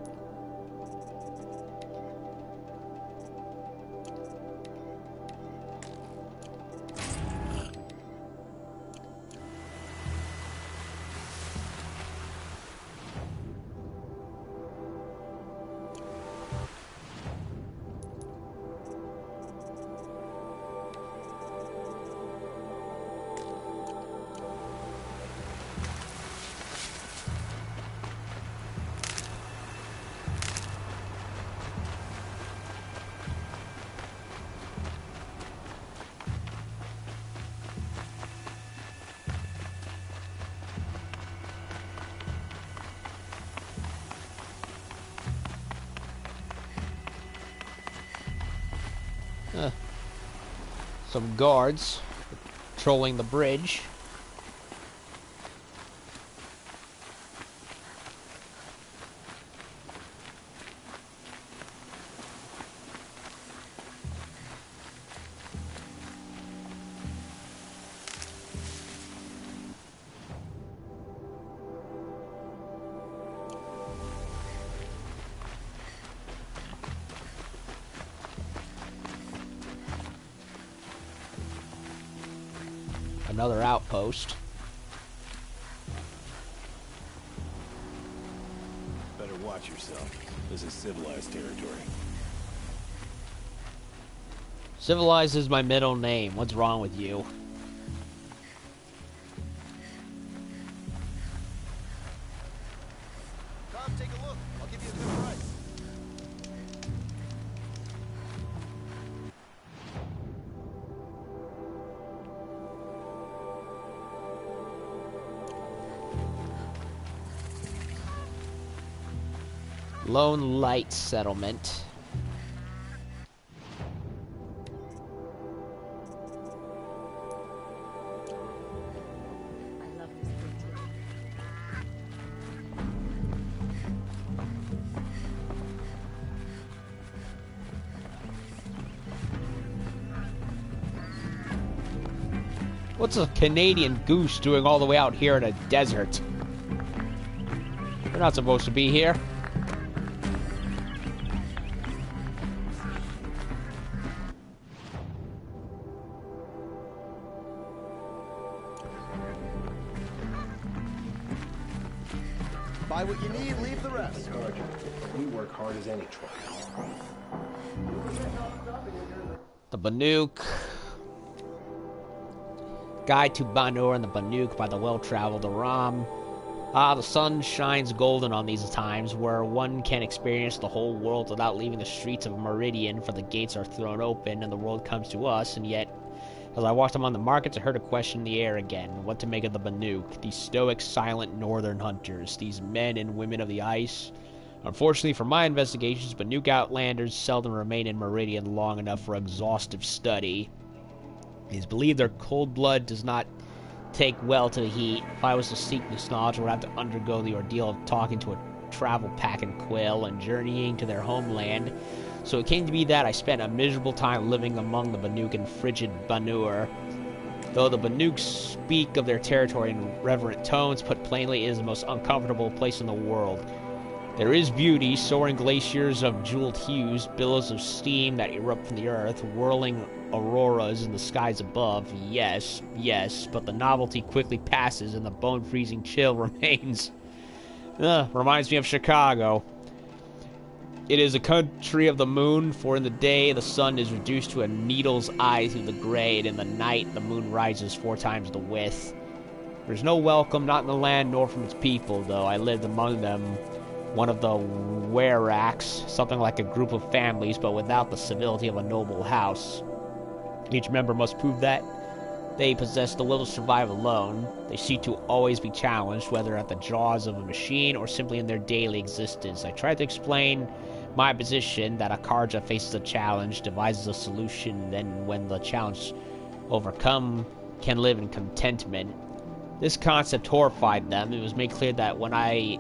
Some guards patrolling the bridge. Another outpost. Better watch yourself. This is civilized territory. Civilized is my middle name. What's wrong with you? Come, take a look. I'll give you a good price. Lone Light Settlement. What's a Canadian goose doing all the way out here in a desert? They're not supposed to be here. Buy what you need, leave the rest. We work hard as any tribe. The Banuk. Guide to Banur and the Banuk by the well-traveled Aram. Ah, the sun shines golden on these times, where one can experience the whole world without leaving the streets of Meridian, for the gates are thrown open and the world comes to us, and yet, as I walked among the markets, I heard a question in the air again. What to make of the Banuk, these stoic, silent northern hunters, these men and women of the ice? Unfortunately for my investigations, Banuk outlanders seldom remain in Meridian long enough for exhaustive study. It is believed their cold blood does not take well to the heat. If I was to seek this knowledge, I would have to undergo the ordeal of talking to a travel pack and quill and journeying to their homeland. So it came to be that I spent a miserable time living among the Banuk and frigid Banur. Though the Banuk speak of their territory in reverent tones, put plainly, it is the most uncomfortable place in the world. There is beauty, soaring glaciers of jeweled hues, billows of steam that erupt from the earth, whirling auroras in the skies above. Yes, yes, but the novelty quickly passes and the bone-freezing chill remains. Reminds me of Chicago. It is a country of the moon, for in the day the sun is reduced to a needle's eye through the gray, and in the night the moon rises 4 times the width. There's no welcome, not in the land nor from its people, though I lived among them, one of the Weraks, something like a group of families, but without the civility of a noble house. Each member must prove that they possess the will to survive alone. They seek to always be challenged, whether at the jaws of a machine or simply in their daily existence. I tried to explain my position, that a Karja faces a challenge, devises a solution, then when the challenge overcome, can live in contentment. This concept horrified them. It was made clear that when I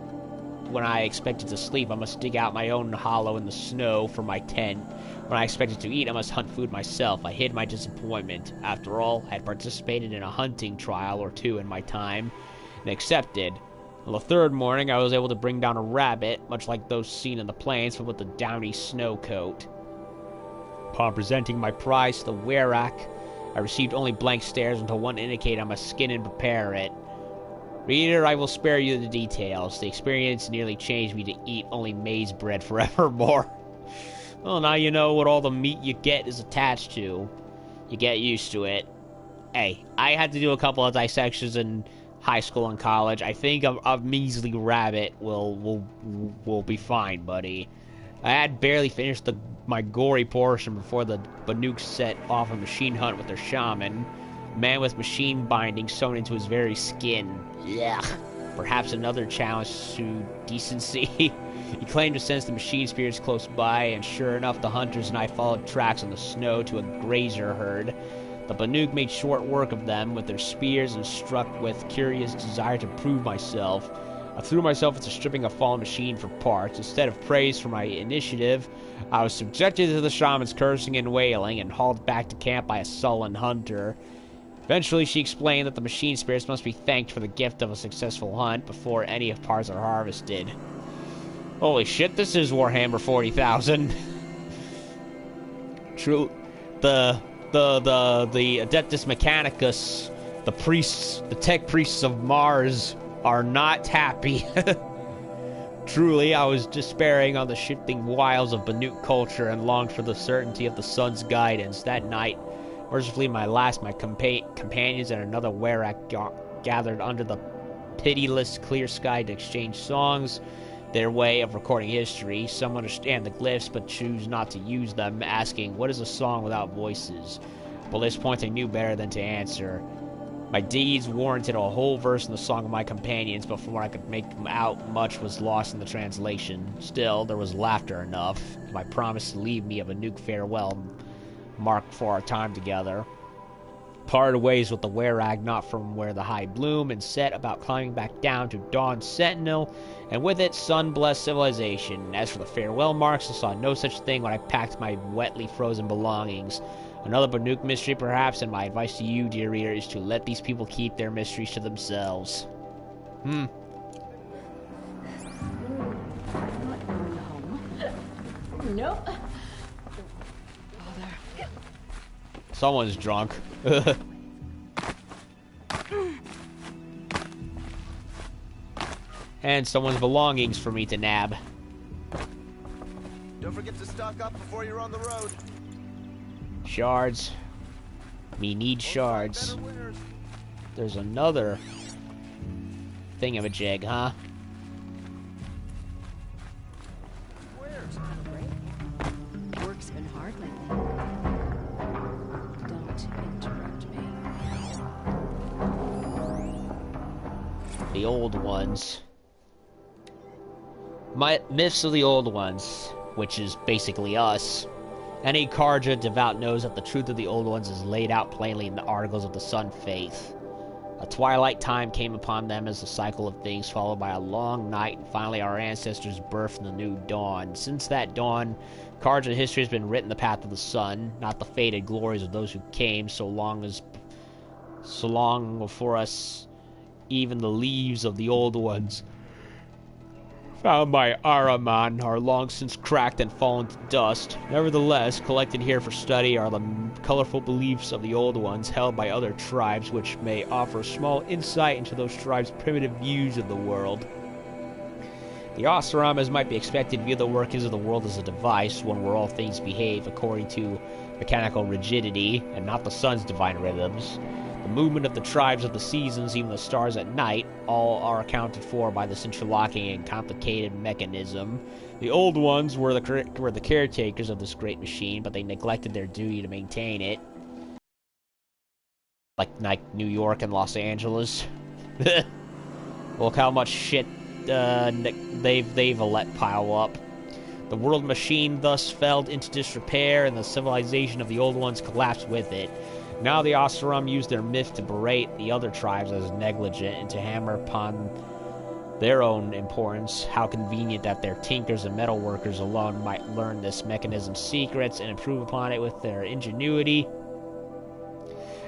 when I expected to sleep, I must dig out my own hollow in the snow for my tent. When I expected to eat, I must hunt food myself. I hid my disappointment. After all, I had participated in a hunting trial or two in my time, and accepted. On the third morning, I was able to bring down a rabbit, much like those seen in the plains, but with a downy snow coat. Upon presenting my prize to the Werak, I received only blank stares until one indicated I must skin and prepare it. Reader, I will spare you the details. The experience nearly changed me to eat only maize bread forevermore. Well, now you know what all the meat you get is attached to. You get used to it. Hey, I had to do a couple of dissections in high school and college. I think a measly rabbit will be fine, buddy. I had barely finished my gory portion before the Banuk set off a machine hunt with their shaman. A man with machine bindings sewn into his very skin. Yeah. Perhaps another challenge to decency. He claimed to sense the machine spirits close by, and sure enough, the hunters and I followed tracks on the snow to a grazer herd. The Banuk made short work of them with their spears and struck with curious desire to prove myself. I threw myself into stripping a fallen machine for parts. Instead of praise for my initiative, I was subjected to the shaman's cursing and wailing and hauled back to camp by a sullen hunter. Eventually, she explained that the machine spirits must be thanked for the gift of a successful hunt before any of parts are harvested. Holy shit, this is Warhammer 40,000. True, the Adeptus Mechanicus, the priests, the tech priests of Mars, are not happy. Truly, I was despairing on the shifting wilds of Banuk culture and longed for the certainty of the sun's guidance. That night, mercifully my companions and another Werak gathered under the pitiless clear sky to exchange songs, their way of recording history. Some understand the glyphs but choose not to use them, asking, what is a song without voices? Well, at this point I knew better than to answer. My deeds warranted a whole verse in the song of my companions, but from what I could make out, much was lost in the translation. Still, there was laughter enough. My promise to leave me a Banuk farewell marked for our time together. Parted ways with the Werak not from where the high bloom, and set about climbing back down to Dawn Sentinel, and with it sun-blessed civilization. As for the farewell marks, I saw no such thing when I packed my wetly frozen belongings. Another Banuk mystery, perhaps, and my advice to you, dear reader, is to let these people keep their mysteries to themselves. I'm not going home. Nope. Bother. Someone's drunk. And someone's belongings for me to nab. Don't forget to stock up before you're on the road. Shards. Me need shards. There's another thingamajig, huh? Work's been hard lately. Don't interrupt me. The old ones. Myths of the old ones, which is basically us. Any Karja devout knows that the truth of the old ones is laid out plainly in the articles of the Sun Faith. A twilight time came upon them as the cycle of things, followed by a long night, and finally our ancestors birthed the new dawn. Since that dawn, Karja history has been written the path of the sun, not the faded glories of those who came so long before us. Even the leaves of the old ones, found by Araman, are long since cracked and fallen to dust. Nevertheless, collected here for study are the colorful beliefs of the old ones held by other tribes, which may offer small insight into those tribes' primitive views of the world. The Oseram, as might be expected, view the workings of the world as a device, one where all things behave according to mechanical rigidity, and not the sun's divine rhythms. The movement of the tribes of the seasons, even the stars at night, all are accounted for by this interlocking and complicated mechanism. The old ones were the caretakers of this great machine, but they neglected their duty to maintain it. Like New York and Los Angeles. Look how much shit they've let pile up. The world machine thus fell into disrepair, and the civilization of the old ones collapsed with it. Now the Oseram use their myth to berate the other tribes as negligent and to hammer upon their own importance. How convenient that their tinkers and metal workers alone might learn this mechanism's secrets and improve upon it with their ingenuity.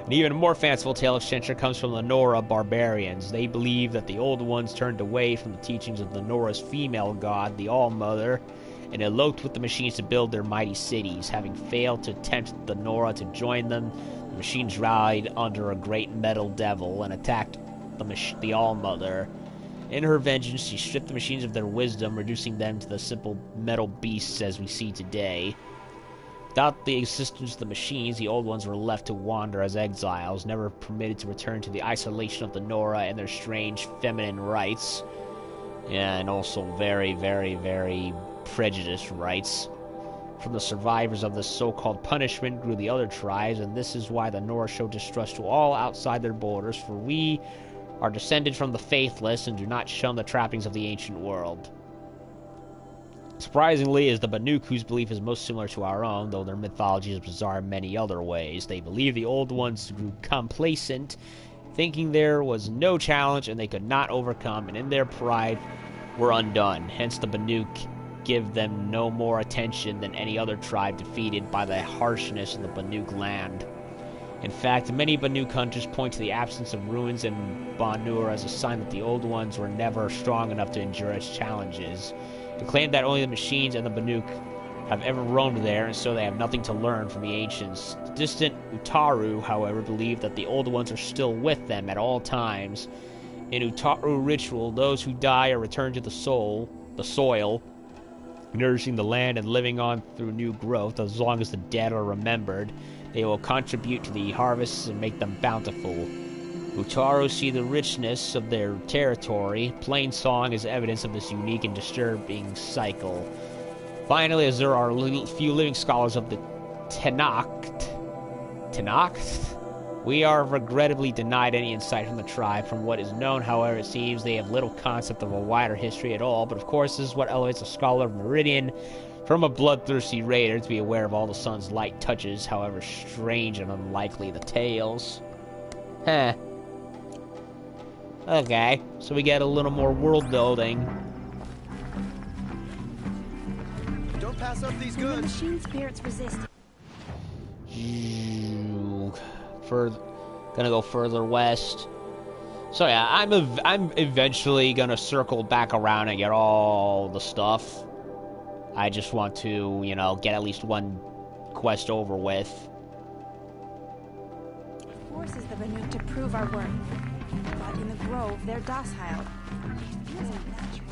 An even more fanciful tale of Shintra comes from the Nora barbarians. They believe that the Old Ones turned away from the teachings of the Nora's female god, the All-Mother, and eloped with the machines to build their mighty cities. Having failed to tempt the Nora to join them, the machines rallied under a great metal devil and attacked the All-Mother. In her vengeance, she stripped the machines of their wisdom, reducing them to the simple metal beasts as we see today. Without the assistance of the machines, the Old Ones were left to wander as exiles, never permitted to return to the isolation of the Nora and their strange feminine rites. Yeah, and also very, very, very prejudiced rights. From the survivors of this so-called punishment grew the other tribes, and this is why the Nora show distrust to all outside their borders, for we are descended from the faithless and do not shun the trappings of the ancient world. Surprisingly is the Banuk, whose belief is most similar to our own, though their mythology is bizarre in many other ways. They believe the Old Ones grew complacent, thinking there was no challenge and they could not overcome, and in their pride were undone. Hence the Banuk give them no more attention than any other tribe defeated by the harshness of the Banuk land. In fact, many Banuk hunters point to the absence of ruins in Ban-Nur as a sign that the Old Ones were never strong enough to endure its challenges. They claim that only the machines and the Banuk have ever roamed there, and so they have nothing to learn from the ancients. The distant Utaru, however, believe that the Old Ones are still with them at all times. In Utaru ritual, those who die are returned to the soil, nourishing the land and living on through new growth. As long as the dead are remembered, they will contribute to the harvests and make them bountiful. Utaru see the richness of their territory. Plain song is evidence of this unique and disturbing cycle. Finally, as there are few living scholars of the Tenakth, we are regrettably denied any insight from the tribe. From what is known, however, it seems they have little concept of a wider history at all, but of course this is what elevates a scholar of Meridian from a bloodthirsty raider to be aware of all the sun's light touches, however strange and unlikely the tales. Huh. Okay, so we get a little more world building. Don't pass up these goods. The machine spirits resist. Gonna go further west. So yeah, I'm eventually gonna circle back around and get all the stuff. I just want to, you know, get at least one quest over with. Forces the Banuk to prove our worth. But in the grove, they're docile. It feels unnatural.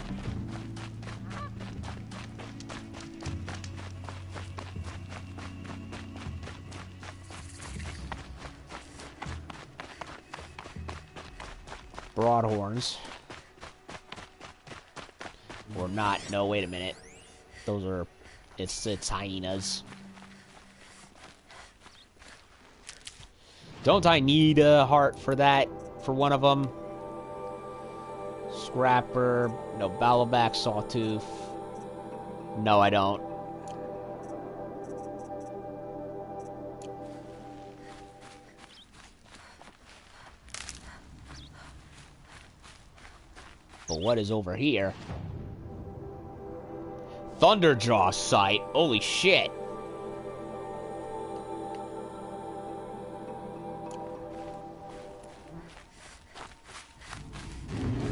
Broadhorns. Or not. No, wait a minute. Those are... It's hyenas. Don't I need a heart for that? For one of them? Scrapper. No, Battleback, Sawtooth. No, I don't. But what is over here? Thunderjaw site. Holy shit.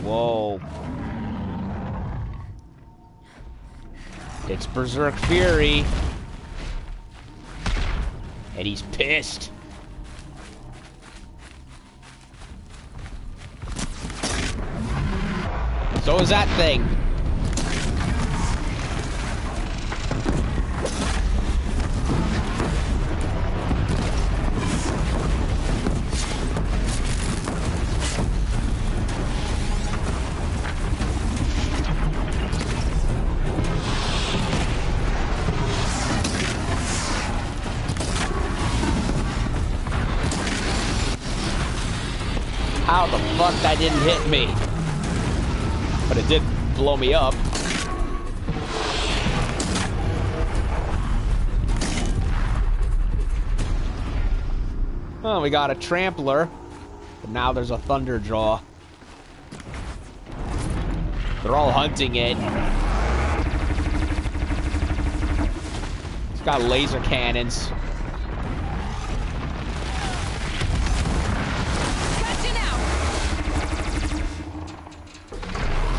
Whoa. It's Berserk Fury. And he's pissed. So is that thing. How the fuck that didn't hit me? But it did blow me up. Oh, we got a trampler. But now there's a Thunderjaw. They're all hunting it. It's got laser cannons. Gotcha now.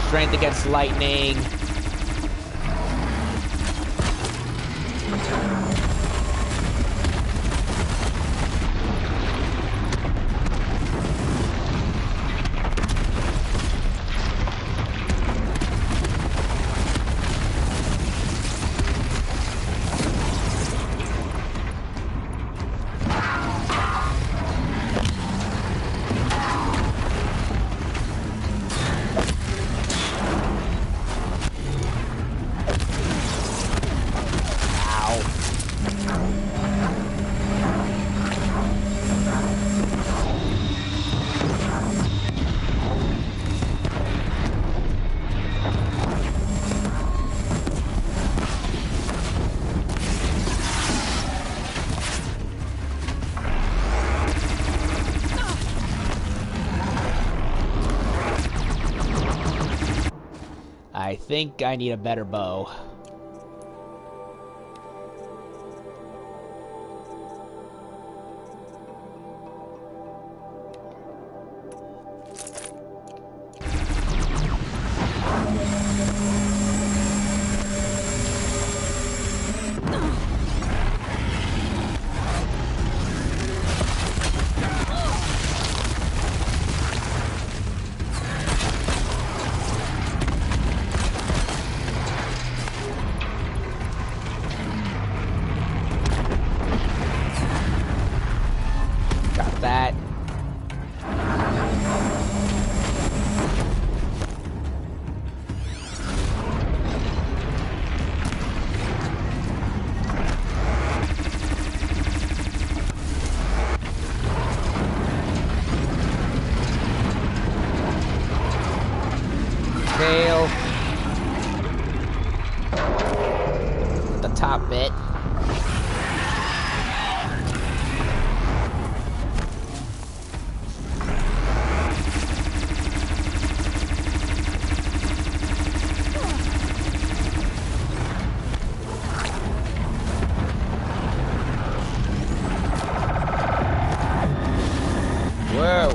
Strength against lightning. I think I need a better bow. That. Tail. The top bit. Whoa.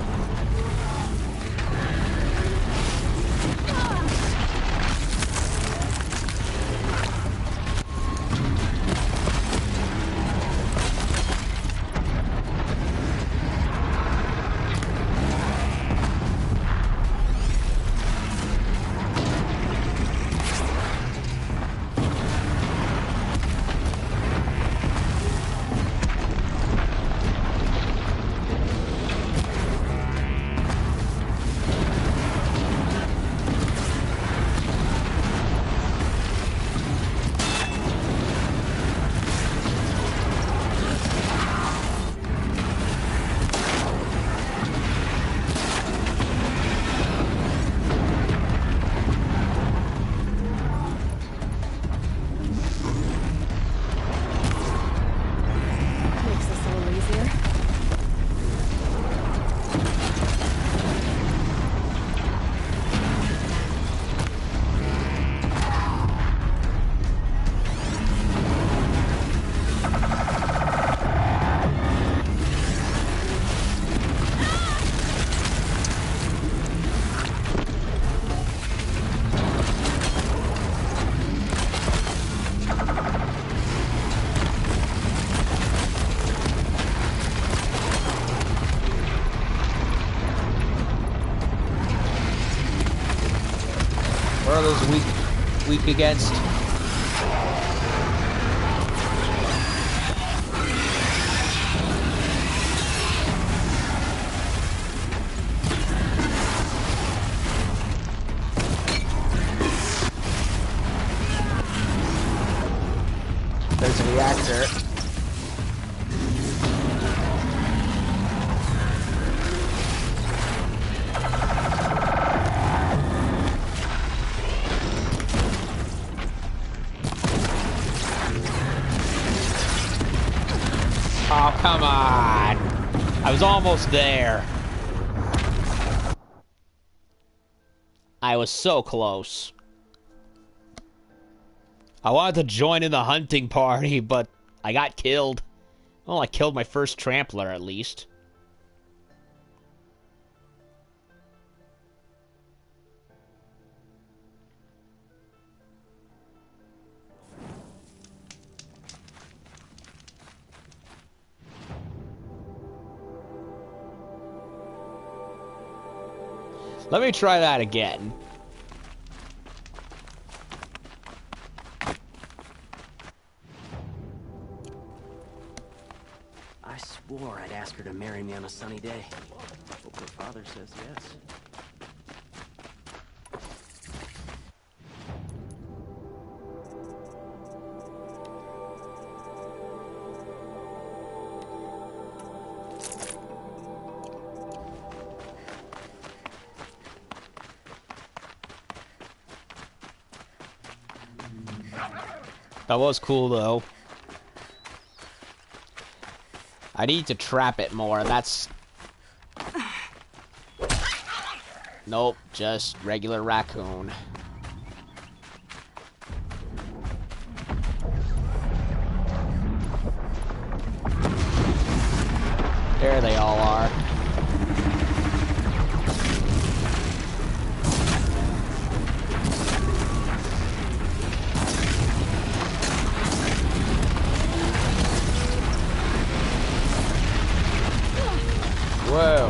Where are those weak against? There's a reactor. Oh, come on. I was almost there. I was so close. I wanted to join in the hunting party, but I got killed. Well, I killed my first trampler, at least. Let me try that again. I swore I'd ask her to marry me on a sunny day. Hope her father says yes. That was cool, though. I need to trap it more. That's... Nope, just regular raccoon. There they all are. Whoa.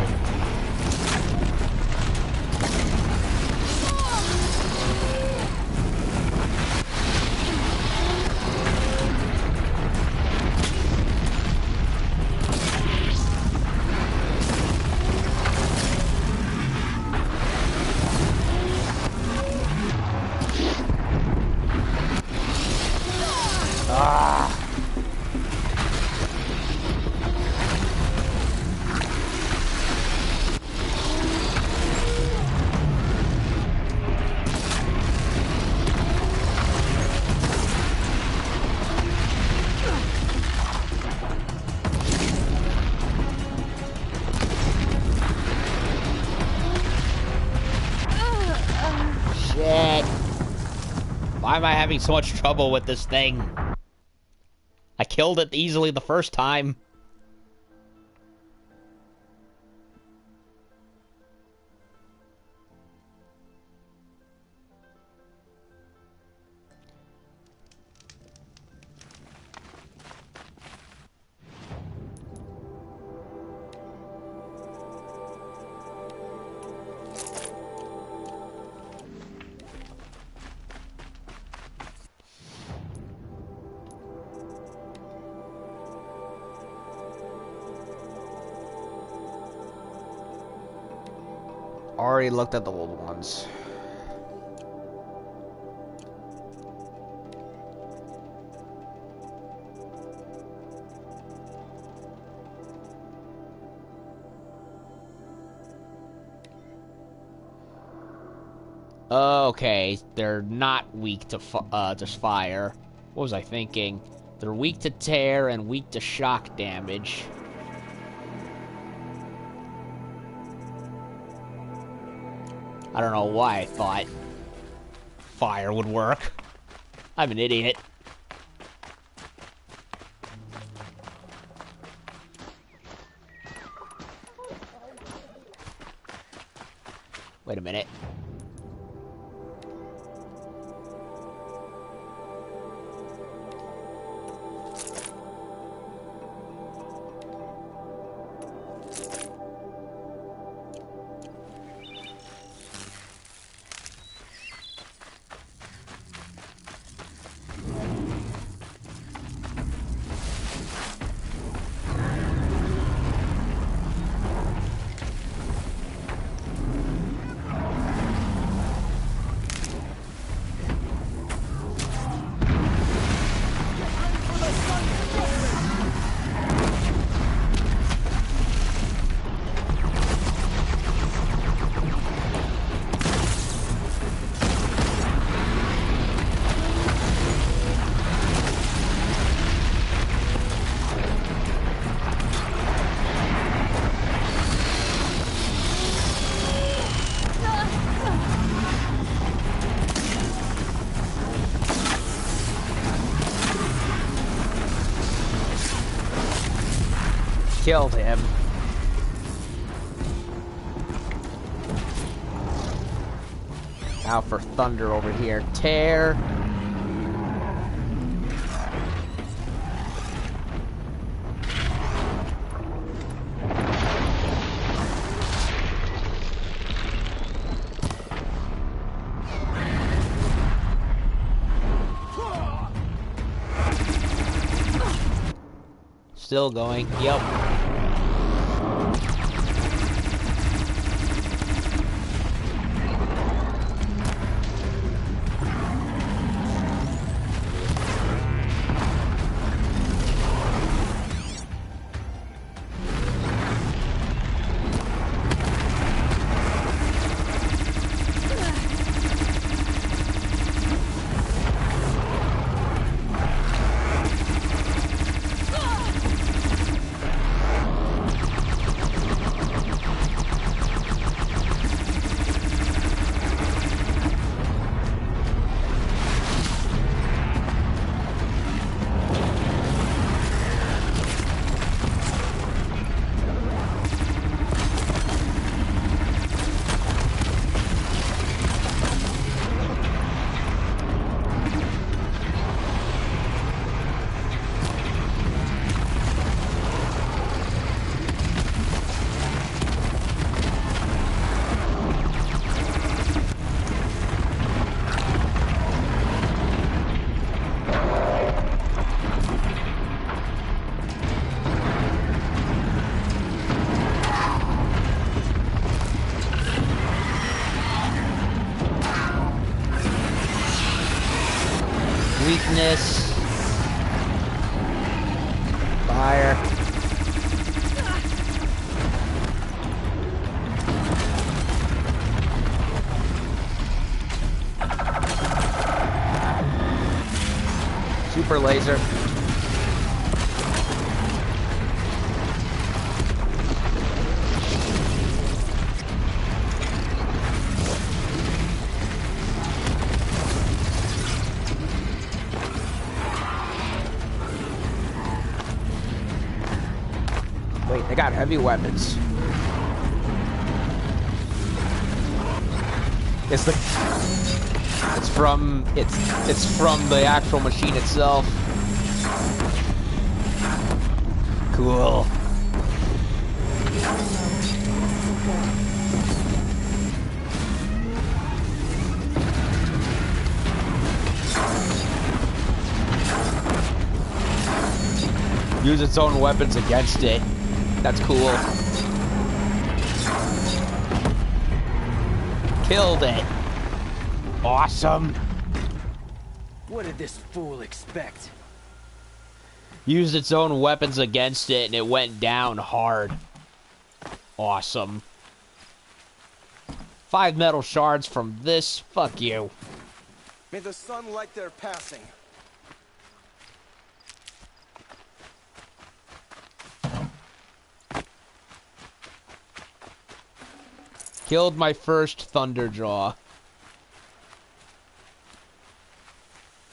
Shit. Why am I having so much trouble with this thing? I killed it easily the first time. Already looked at the old ones. Okay, they're not weak to fire. What was I thinking? They're weak to tear and weak to shock damage. I don't know why I thought fire would work. I'm an idiot. Wait a minute. Killed him. Now for Thunder over here. Tear. Still going. Yep. Weakness. Fire. Super laser. Wait, they got heavy weapons. It's from the actual machine itself. Cool. Use its own weapons against it. That's cool. Killed it. Awesome. What did this fool expect? Used its own weapons against it and it went down hard. Awesome. 5 metal shards from this. Fuck you. May the sun light their passing. Killed my first Thunderjaw.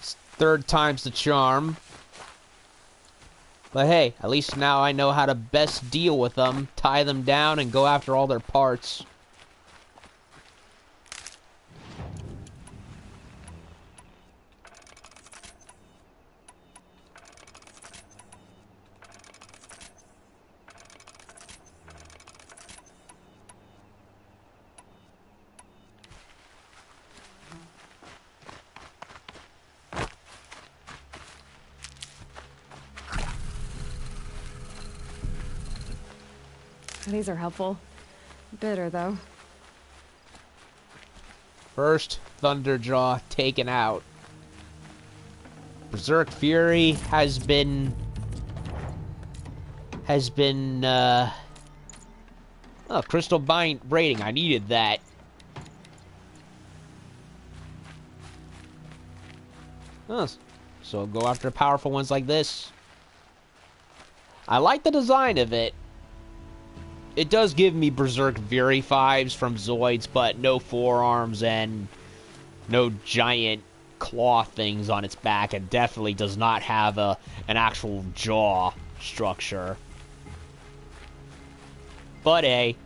Third time's the charm. But hey, at least now I know how to best deal with them, tie them down, and go after all their parts. These are helpful. Bitter, though. First Thunderjaw taken out. Berserk Fury has been oh, Crystal Braiding. I needed that. Oh, so go after powerful ones like this. I like the design of it. It does give me Berserk Fury vibes from Zoids, but no forearms and no giant claw things on its back. It definitely does not have an actual jaw structure. Buddy.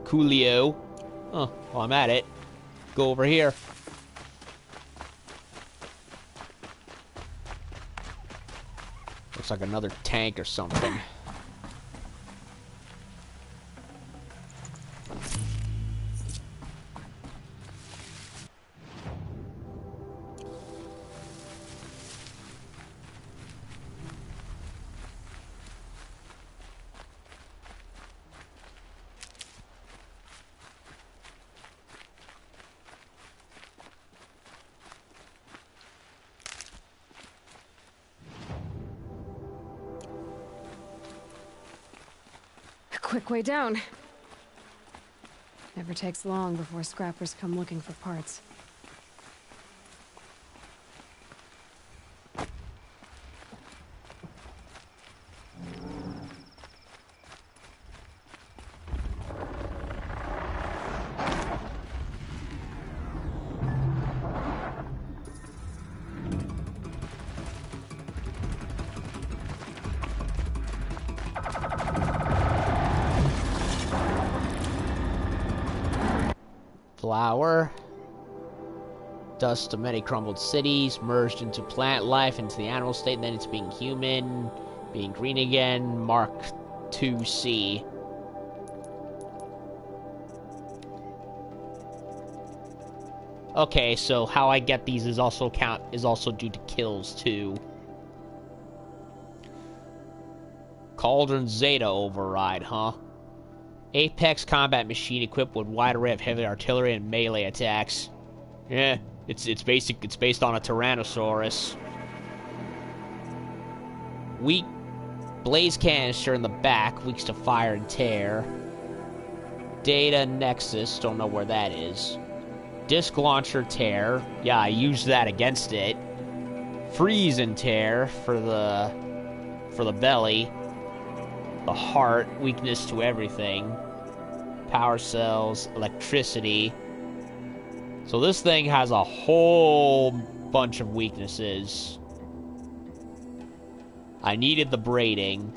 Coolio. Oh, well, I'm at it. Go over here. Looks like another tank or something. Quick way down. Never takes long before scrappers come looking for parts. Flower. Dust of many crumbled cities, merged into plant life, into the animal state, and then it's being human, being green again, Mark 2C. Okay, so how I get these is also due to kills too. Cauldron Zeta override, huh? Apex combat machine equipped with wide array of heavy artillery and melee attacks. Yeah, it's based on a Tyrannosaurus. Weak blaze canister in the back, weaks to fire and tear. Data Nexus, don't know where that is. Disc launcher tear, yeah, I used that against it. Freeze and tear for the belly. The heart, weakness to everything. Power cells, electricity. So this thing has a whole bunch of weaknesses. I needed the braiding.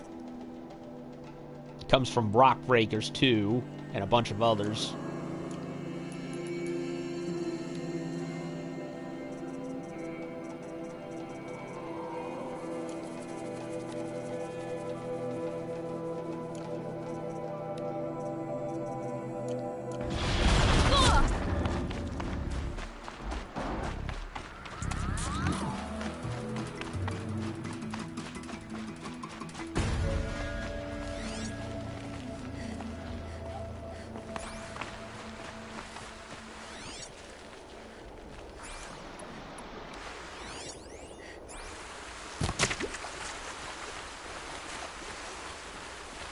It comes from rock breakers too, and a bunch of others.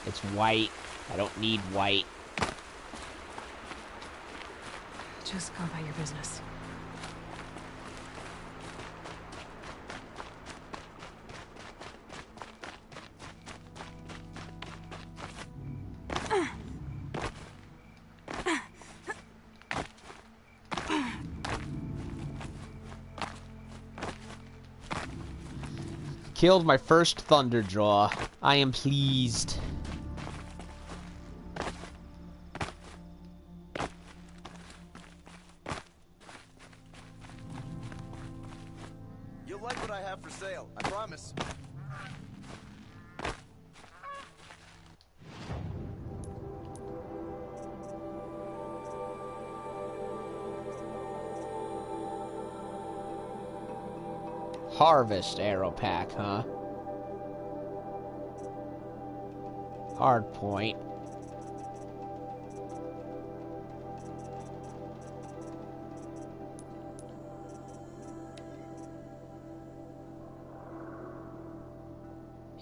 It's white. I don't need white. Just go about your business. Killed my first Thunderjaw. I am pleased. You'll like what I have for sale, I promise. Harvest arrow pack, huh? Hard point.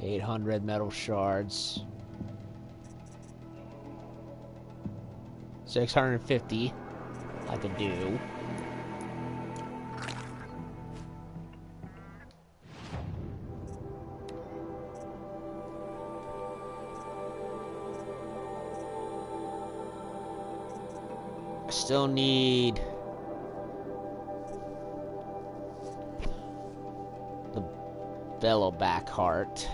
$800 metal shards. 650. I could do. I still need the Bellowback heart.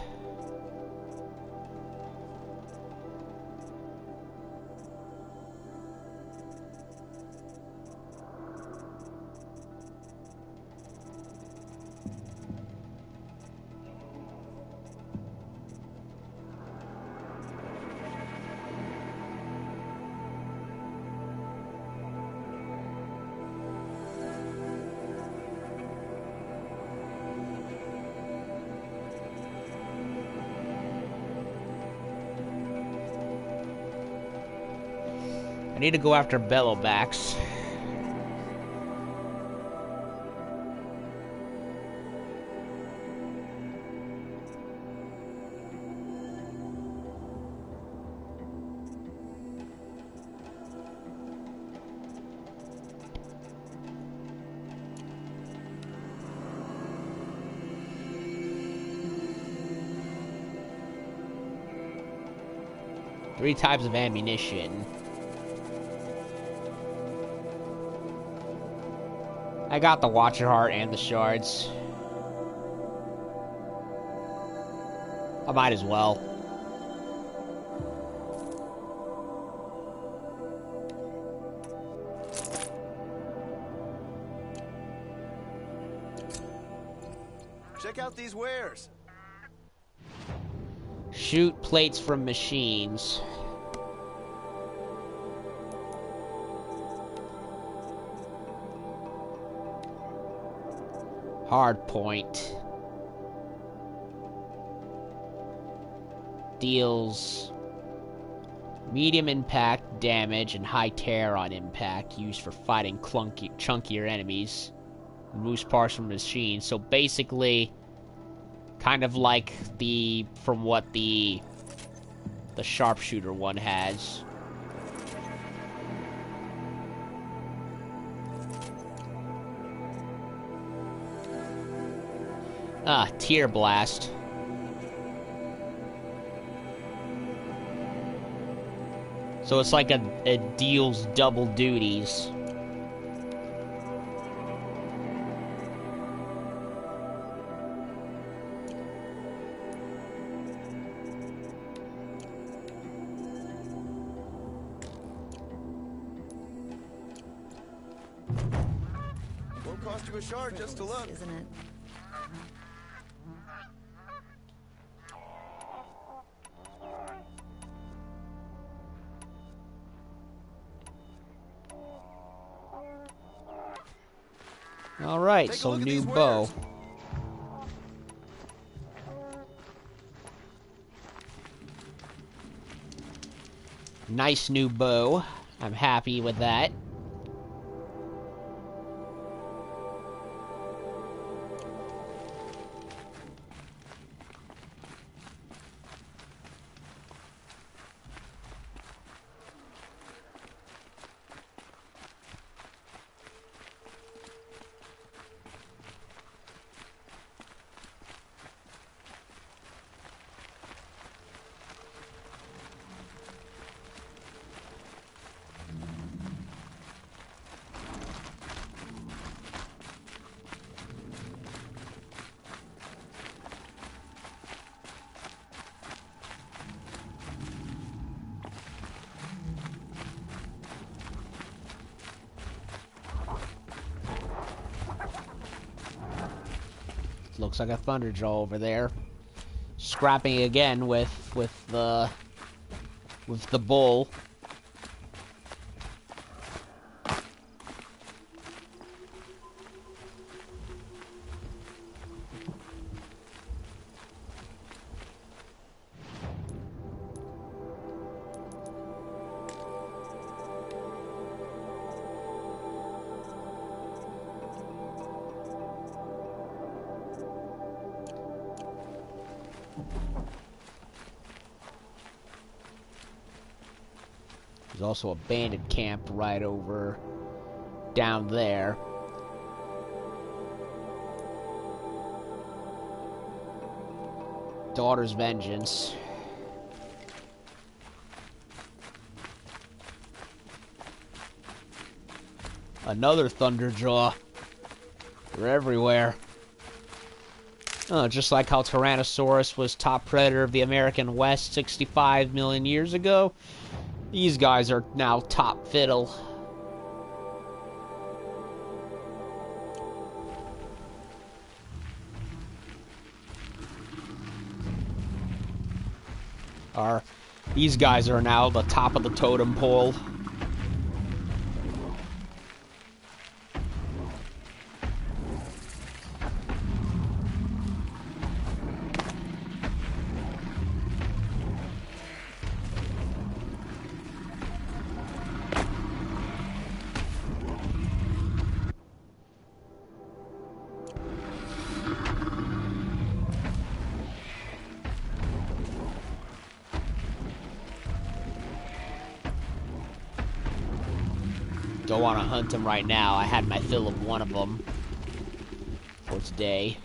I need to go after Bellowbacks. Three types of ammunition. I got the Watcher Heart and the shards. I might as well. Check out these wares. Shoot plates from machines. Hard point. Deals medium impact damage and high tear on impact, used for fighting chunkier enemies. Removes parts from machines. So basically, kind of like from what the sharpshooter one has. Ah, Tear Blast. So it's like it deals double duties. Won't cost you a shard just to look, isn't it? Alright, so new bow. Nice new bow. I'm happy with that. Looks like a Thunderjaw over there, scrapping again with the bull. There's also a bandit camp right over down there. Daughter's Vengeance. Another Thunderjaw. They're everywhere. Oh, just like how Tyrannosaurus was top predator of the American West 65 million years ago, these guys are now top fiddle. These guys are now the top of the totem pole. Don't want to hunt them right now. I had my fill of one of them for today.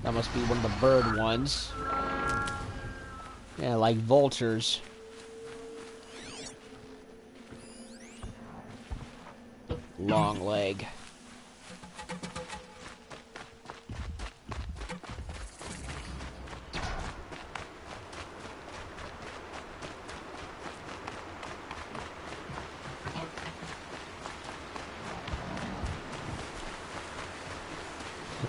That must be one of the bird ones. Yeah, like vultures. Long leg.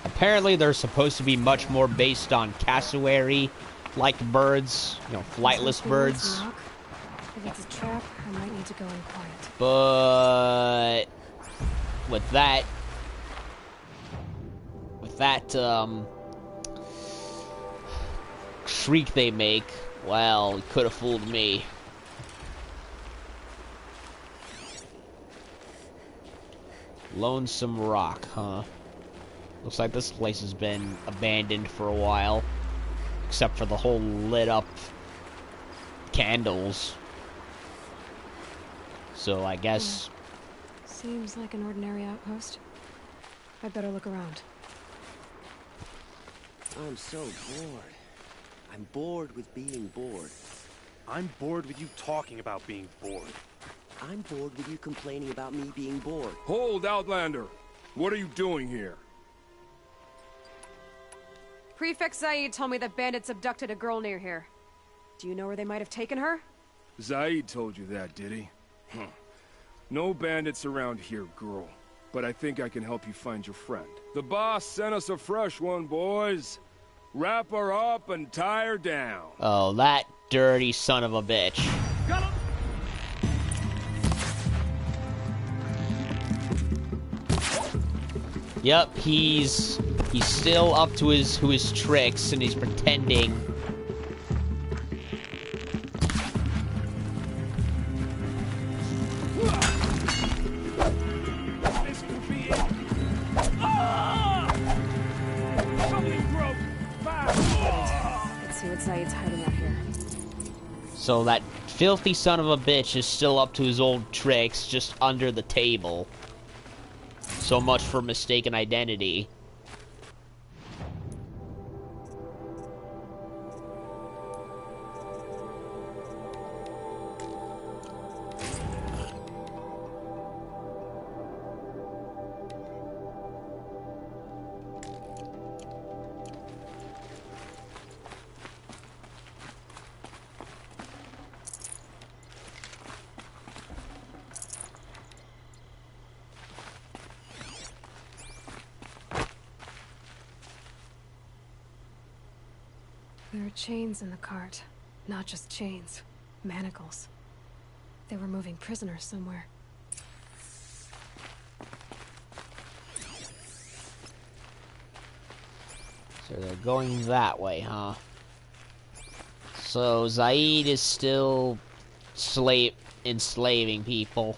Apparently they're supposed to be much more based on cassowary-like birds, you know, flightless birds. If it's a trap, I might need to go in quiet. But with that shriek they make, well, it could have fooled me. Lonesome Rock, huh? Looks like this place has been abandoned for a while. Except for the whole lit up candles. So I guess... Seems like an ordinary outpost. I'd better look around. I'm so bored. I'm bored with being bored. I'm bored with you talking about being bored. I'm bored with you complaining about me being bored. Hold, Outlander! What are you doing here? Prefect Zaid told me that bandits abducted a girl near here. Do you know where they might have taken her? Zaid told you that, did he? Huh. No bandits around here, girl. But I think I can help you find your friend. The boss sent us a fresh one, boys. Wrap her up and tie her down. Oh, that dirty son of a bitch. Got him! Yep, he's still up to his tricks, and he's pretending. This could be it. Ah! Something broke. Let's see what Zaid's hiding out here. So that filthy son of a bitch is still up to his old tricks, just under the table. So much for mistaken identity. There are chains in the cart. Not just chains. Manacles. They were moving prisoners somewhere. So they're going that way, huh? So Zaid is still enslaving people.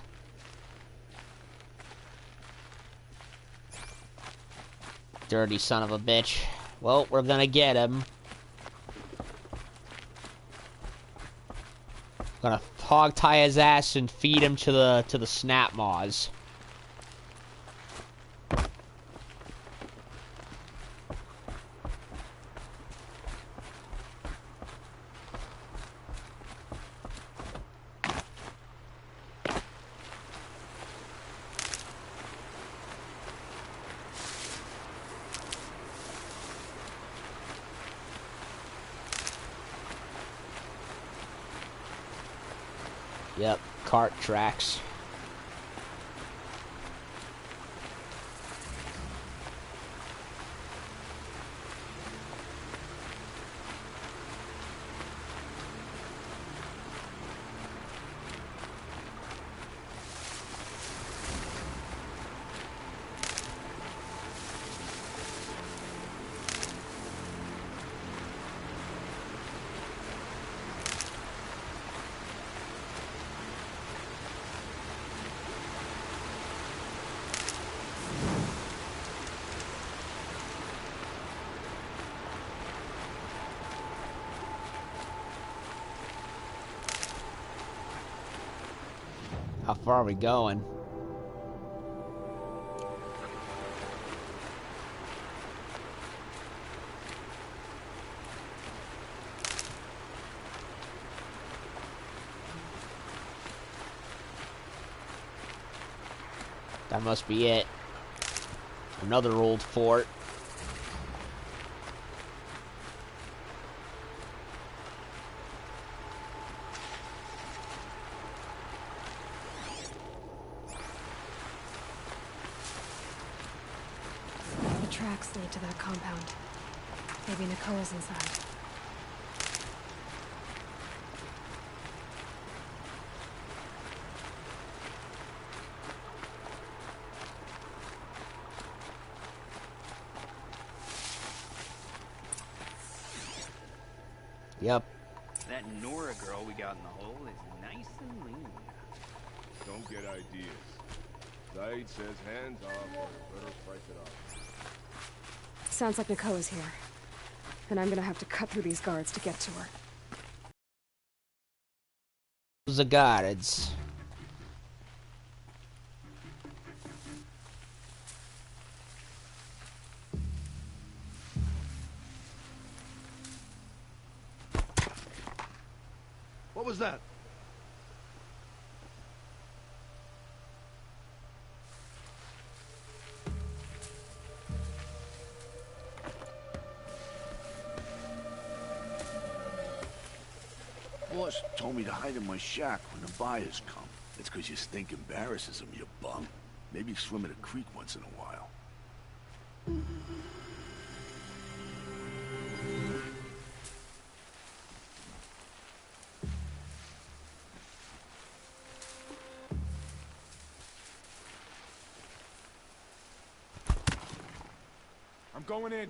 Dirty son of a bitch. Well, we're gonna get him. Gonna hog tie his ass and feed him to the snap maws. Yep, cart tracks. How far are we going? That must be it. Another old fort. The tracks lead to that compound. Maybe Nakoa's inside. Yep. That Nora girl we got in the hole is nice and lean. Don't get ideas. Zaid says hands off or better price it off. Sounds like Nakoa's here. And I'm gonna have to cut through these guards to get to her. The guards. What was that? Boss told me to hide in my shack when the buyers come. It's 'cause you stink embarrasses them, you bum. Maybe swim in a creek once in a while. I'm going in.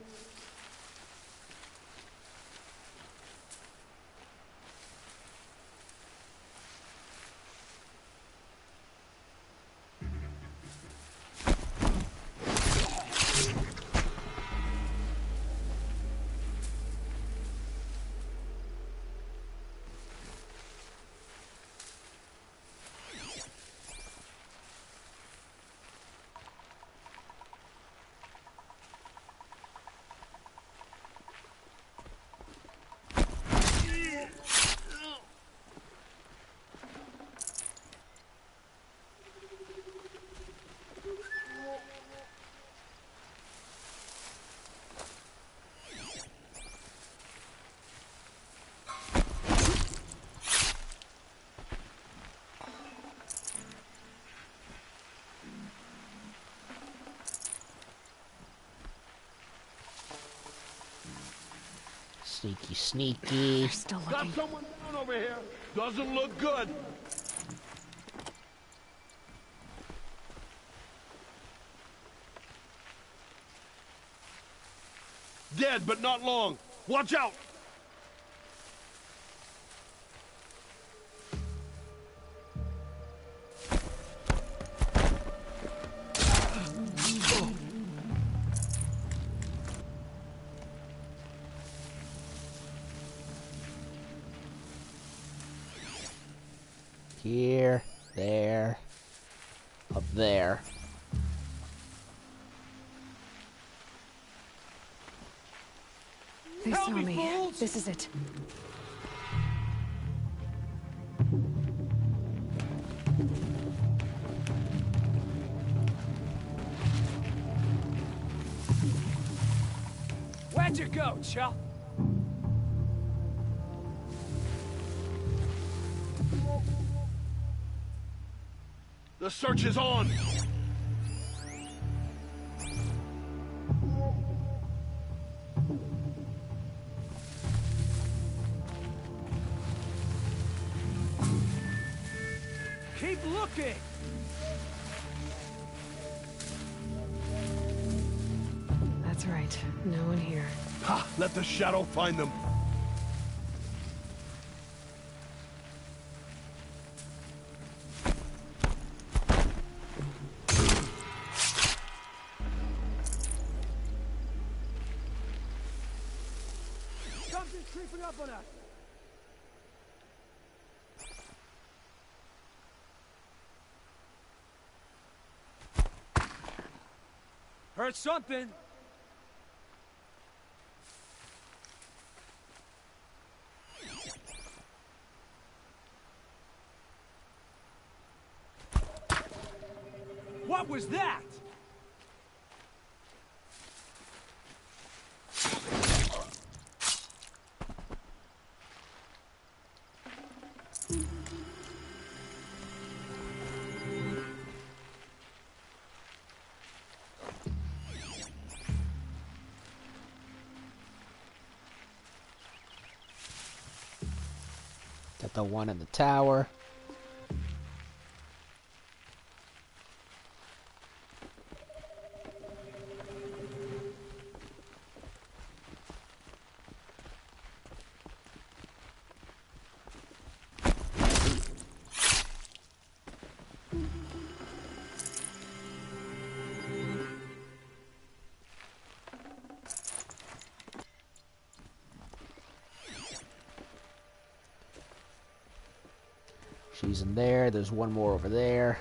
Sneaky, sneaky. They're still looking. Got someone down over here. Doesn't look good. Dead, but not long. Watch out! Here, there, up there. They saw me. This is it. Where'd you go, Chuck? The search is on! Keep looking! That's right. No one here. Ha! Let the shadow find them! Something's creeping up on us! Heard something! What was that? Got the one in the tower. She's in there. There's one more over there.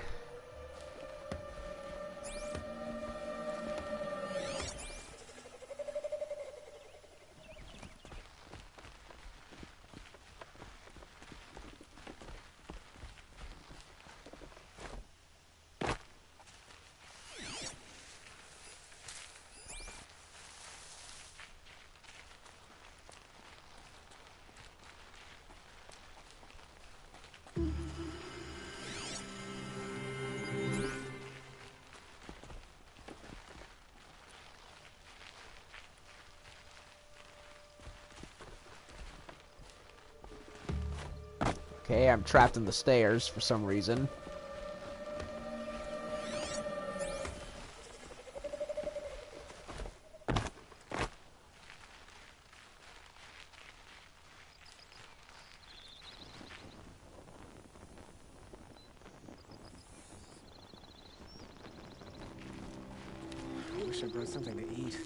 Okay, I'm trapped in the stairs for some reason. I wish I brought something to eat.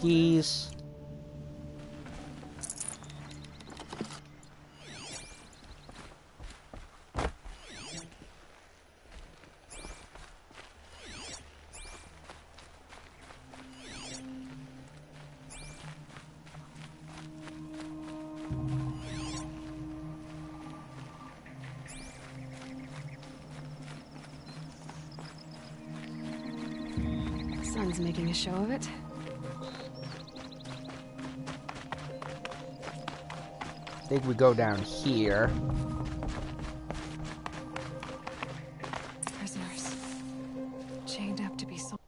Keys. Sun's making a show of it. I think we go down here. Prisoners. Chained up to be sold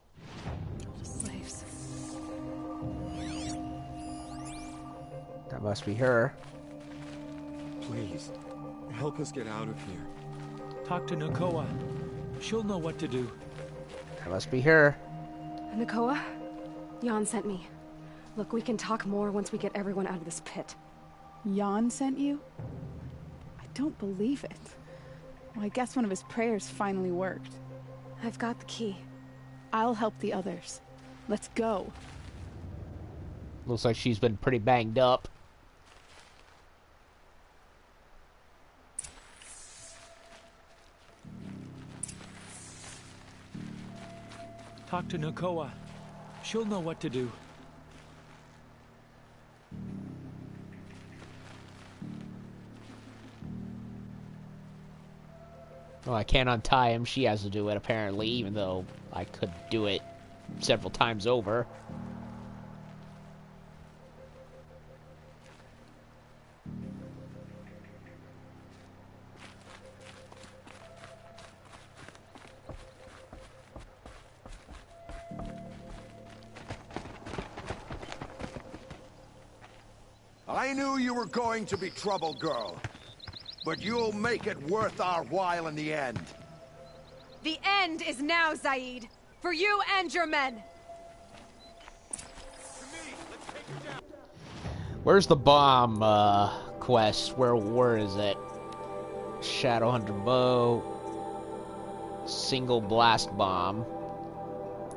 as slaves. That must be her. Please, help us get out of here. Talk to Nakoa. She'll know what to do. That must be her. Nakoa? Jan sent me. Look, we can talk more once we get everyone out of this pit. Jan sent you? I don't believe it. Well, I guess one of his prayers finally worked. I've got the key. I'll help the others. Let's go. Looks like she's been pretty banged up. Talk to Nakoa. She'll know what to do. Well, I can't untie him. She has to do it, apparently, even though I could do it several times over. I knew you were going to be trouble, girl. But you'll make it worth our while in the end. The end is now, Zaid. For you and your men. Where's the bomb quest? Where is it? Shadowhunter bow. Single blast bomb.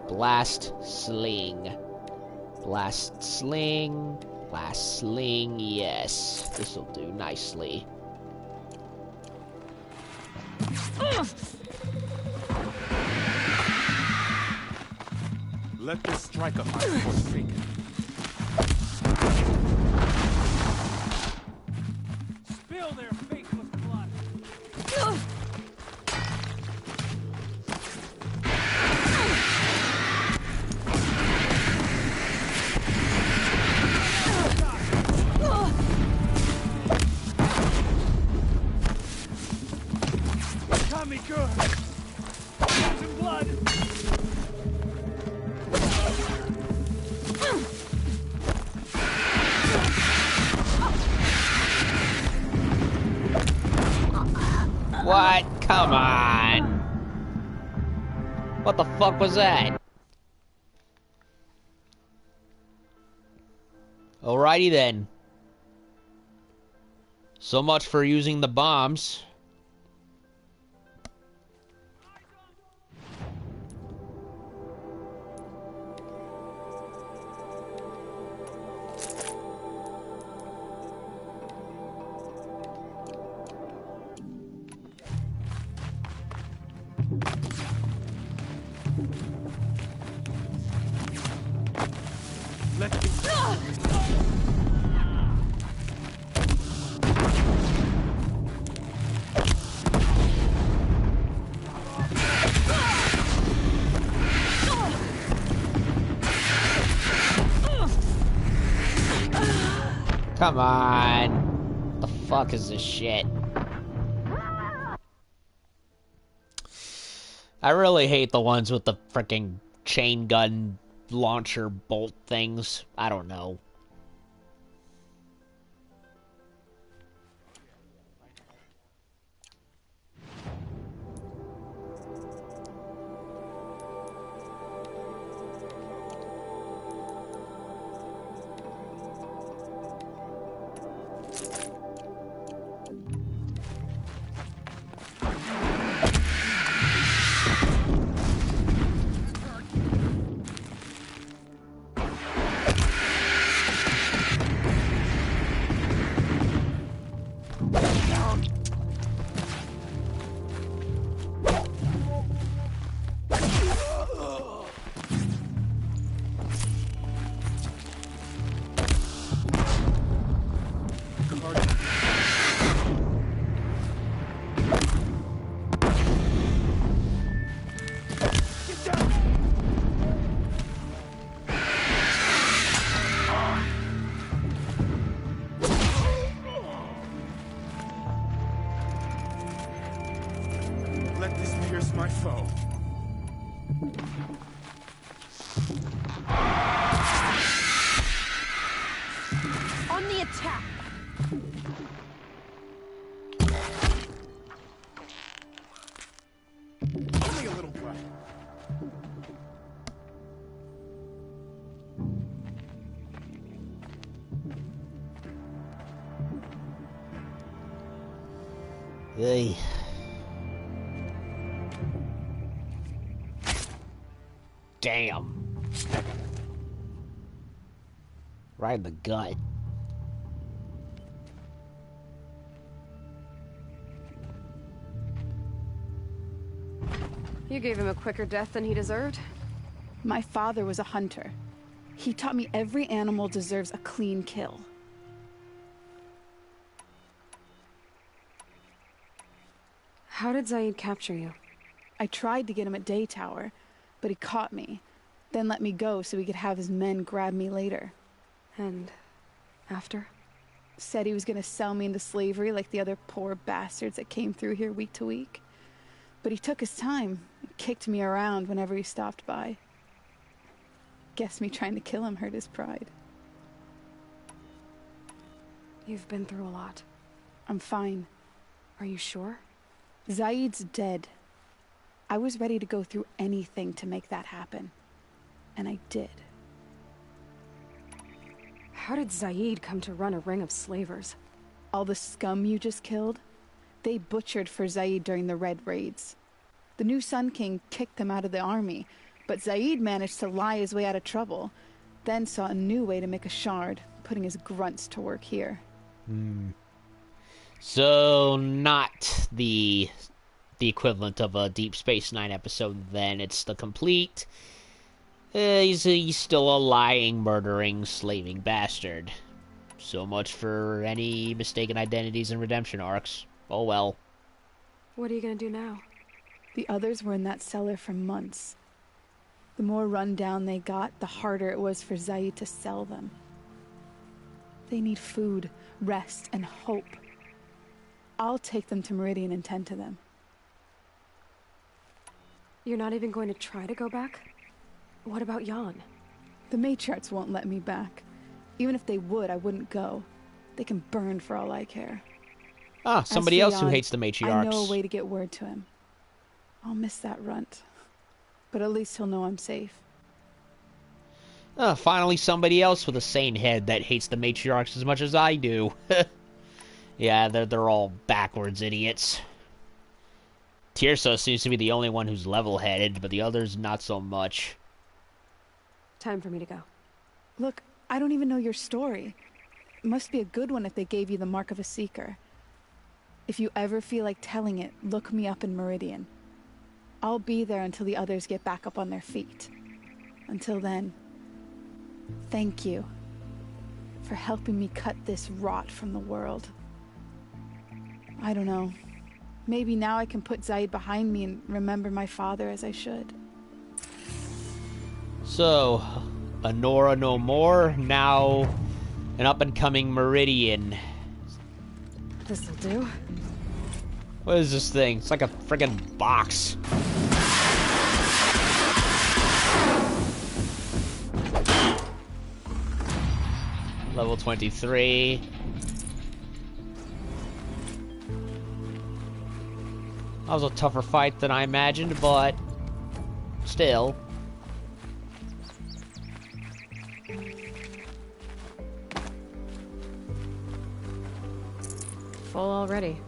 Blast sling. Blast sling. Blast sling. Yes. This'll do nicely. Let this striker fight forsake. Spill their faithless blood. Got me good. Some blood. What? Come on. What the fuck was that? Alrighty then. So much for using the bombs. Come on. What the fuck is this shit? I really hate the ones with the freaking chain gun launcher bolt things. I don't know. Let this pierce my foe. On the attack. Only a little bright. Hey. Damn. Right in the gut. You gave him a quicker death than he deserved? My father was a hunter. He taught me every animal deserves a clean kill. How did Zaid capture you? I tried to get him at Day Tower, but he caught me. Then let me go so he could have his men grab me later. And after? Said he was gonna sell me into slavery like the other poor bastards that came through here week to week. But he took his time and kicked me around whenever he stopped by. Guess me trying to kill him hurt his pride. You've been through a lot. I'm fine. Are you sure? Zaid's dead. I was ready to go through anything to make that happen. And I did. How did Zaid come to run a ring of slavers? All the scum you just killed? They butchered for Zaid during the Red Raids. The new Sun King kicked them out of the army, but Zaid managed to lie his way out of trouble, then saw a new way to make a shard, putting his grunts to work here. So, not the equivalent of a Deep Space Nine episode, then. It's the complete... he's still a lying, murdering, slaving bastard. So much for any mistaken identities and redemption arcs. Oh well. What are you gonna do now? The others were in that cellar for months. The more run down they got, the harder it was for Zaid to sell them. They need food, rest, and hope. I'll take them to Meridian and tend to them. You're not even going to try to go back? What about Jan? The matriarchs won't let me back. Even if they would, I wouldn't go. They can burn for all I care. Ah, somebody else who Jan, hates the matriarchs. I know a way to get word to him. I'll miss that runt. But at least he'll know I'm safe. Finally somebody else with a sane head that hates the matriarchs as much as I do. Yeah, they're all backwards idiots. Tirsa seems to be the only one who's level-headed, but the others not so much. Time for me to go. Look, I don't even know your story. It must be a good one if they gave you the mark of a seeker. If you ever feel like telling it, look me up in Meridian. I'll be there until the others get back up on their feet. Until then, thank you for helping me cut this rot from the world. I don't know. Maybe now I can put Zaid behind me and remember my father as I should. So, a Nora no more, now an up-and-coming Meridian. This'll do. What is this thing? It's like a friggin' box. Level 23. That was a tougher fight than I imagined, but still. Full already.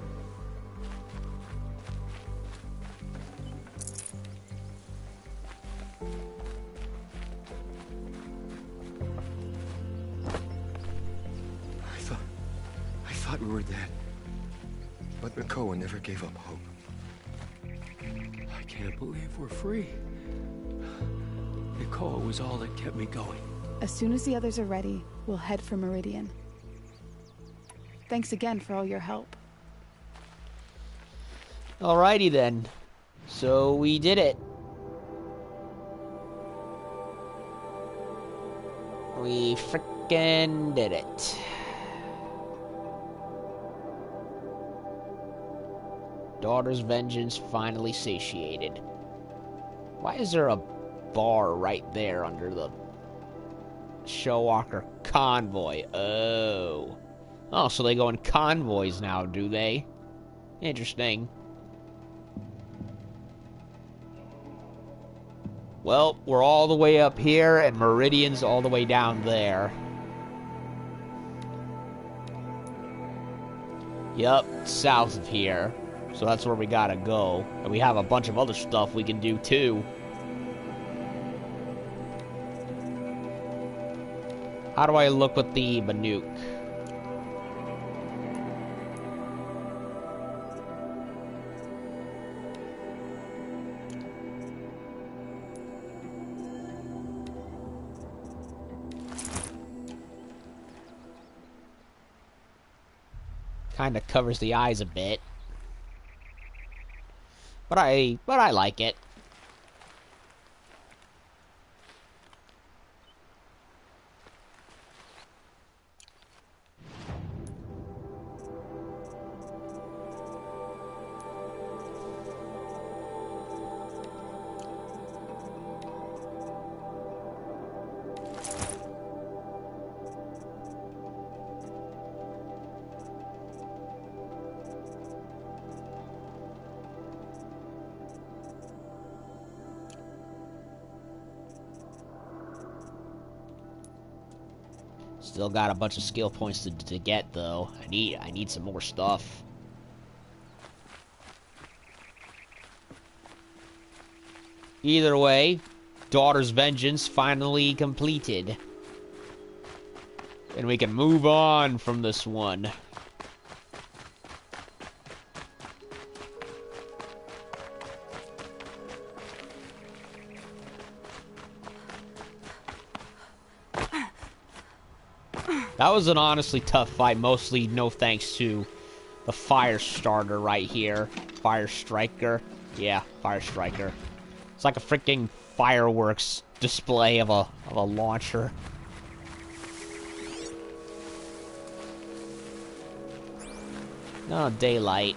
I thought we were dead. But Nakoa never gave up hope. I can't believe we're free. Nakoa was all that kept me going. As soon as the others are ready, we'll head for Meridian. Thanks again for all your help. Alrighty then. So we did it. We frickin' did it. Daughter's vengeance finally satiated. Why is there a bar right there under the Showwalker convoy? Oh. Oh, so they go in convoys now, do they? Interesting. Well, we're all the way up here, and Meridian's all the way down there. Yup, south of here. So that's where we gotta go. And we have a bunch of other stuff we can do, too. How do I look with the Banuk? Kind of covers the eyes a bit. But I like it. Still got a bunch of skill points to get, though. I need some more stuff. Either way, Daughter's Vengeance finally completed. And we can move on from this one. That was an honestly tough fight, mostly no thanks to the fire starter right here. Fire striker. Yeah, fire striker. It's like a freaking fireworks display of a launcher. No, daylight.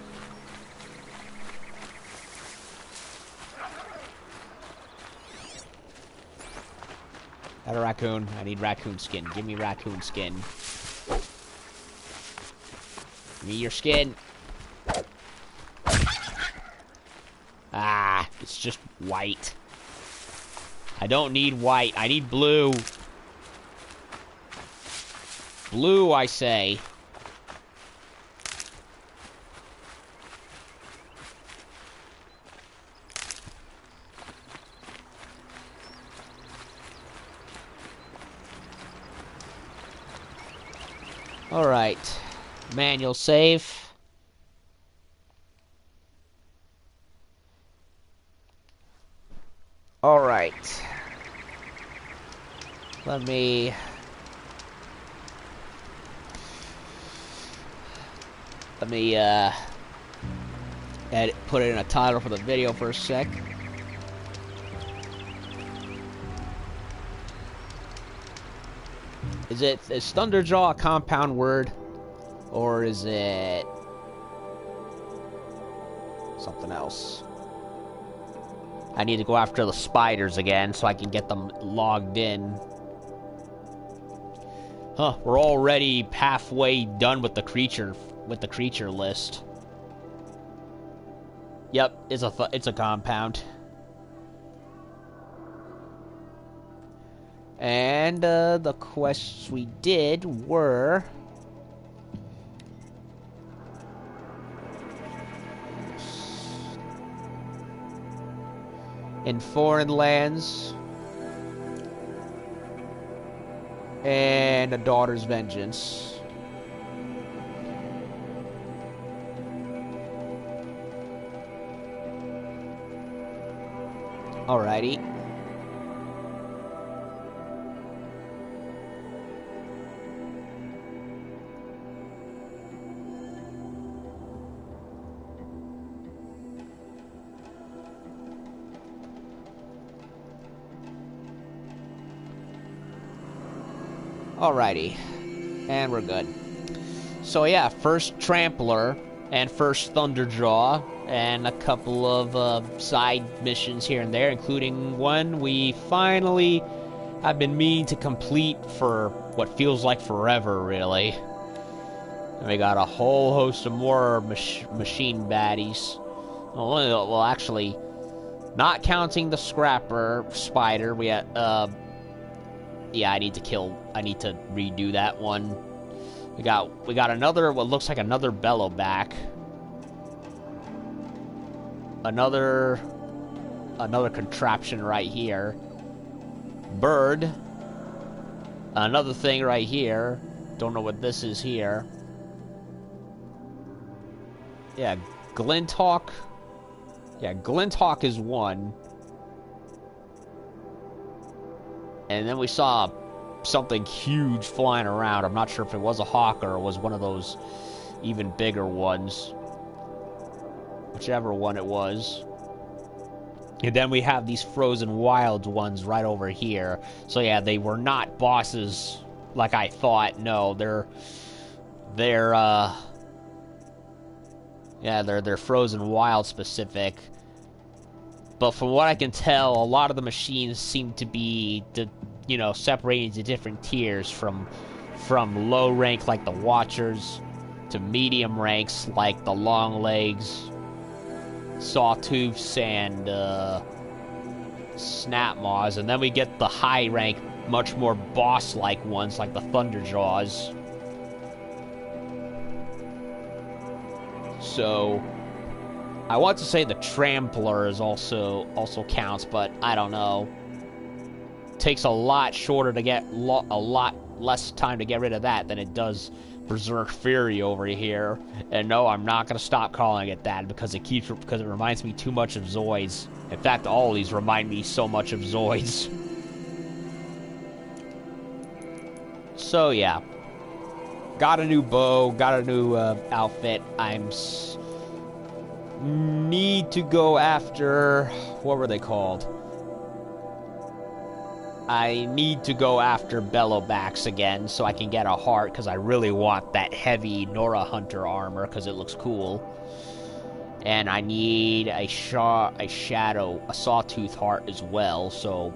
Got a raccoon. I need raccoon skin. Give me raccoon skin. Give me your skin. Ah, it's just white. I don't need white. I need blue. Blue, I say. Alright. Manual save. Alright. Let me... put it in a title for the video for a sec. Is Thunderjaw a compound word? Or is it something else? I need to go after the spiders again so I can get them logged in. Huh, we're already halfway done with the creature list. Yep, it's a compound. And the quests we did were in foreign lands and a Daughter's Vengeance. Alrighty. Alrighty. And we're good. So yeah, first Trampler and first Thunderjaw and a couple of side missions here and there, including one we finally have been meaning to complete for what feels like forever, really. And we got a whole host of more machine baddies. Well, actually, not counting the Scrapper Spider, we had, yeah, I need to redo that one. We got another, what looks like another Bellowback. Another contraption right here. Bird. Another thing right here. Don't know what this is here. Yeah, Glinthawk. Yeah, Glinthawk is one. And then we saw something huge flying around. I'm not sure if it was a hawk or it was one of those even bigger ones. Whichever one it was. And then we have these frozen wild ones right over here. So yeah, they were not bosses like I thought. No, they're frozen wild specific. But from what I can tell, a lot of the machines seem to be separated into different tiers from low rank like the Watchers to medium ranks like the Long Legs, Sawtooths, and snap maws, and then we get the high rank, much more boss-like ones, like the Thunderjaws. So, I want to say the Trampler is also counts, but I don't know. Takes a lot shorter to get a lot less time to get rid of that than it does Berserk Fury over here. And no, I'm not gonna stop calling it that because it reminds me too much of Zoids. In fact, all of these remind me so much of Zoids. So yeah, got a new bow, got a new outfit. Need to go after, what were they called? I need to go after Bellowbacks again so I can get a heart, because I really want that heavy Nora Hunter armor because it looks cool. And I need a Sawtooth heart as well, so...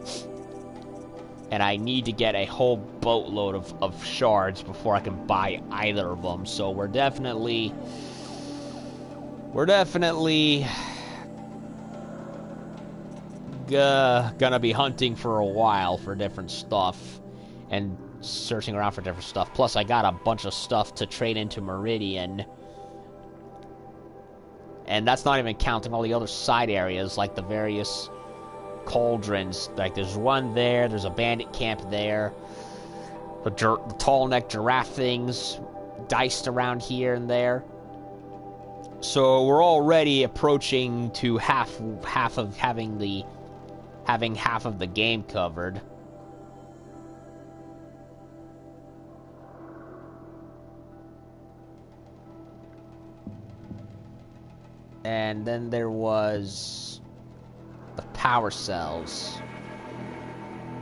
And I need to get a whole boatload of shards before I can buy either of them, so we're definitely gonna be hunting for a while for different stuff and searching around for different stuff. Plus, I got a bunch of stuff to trade into Meridian. And that's not even counting all the other side areas, like the various cauldrons. Like, there's one there, there's a bandit camp there. The tall-necked giraffe things diced around here and there. So we're already approaching to half of having half of the game covered. And then there was the power cells.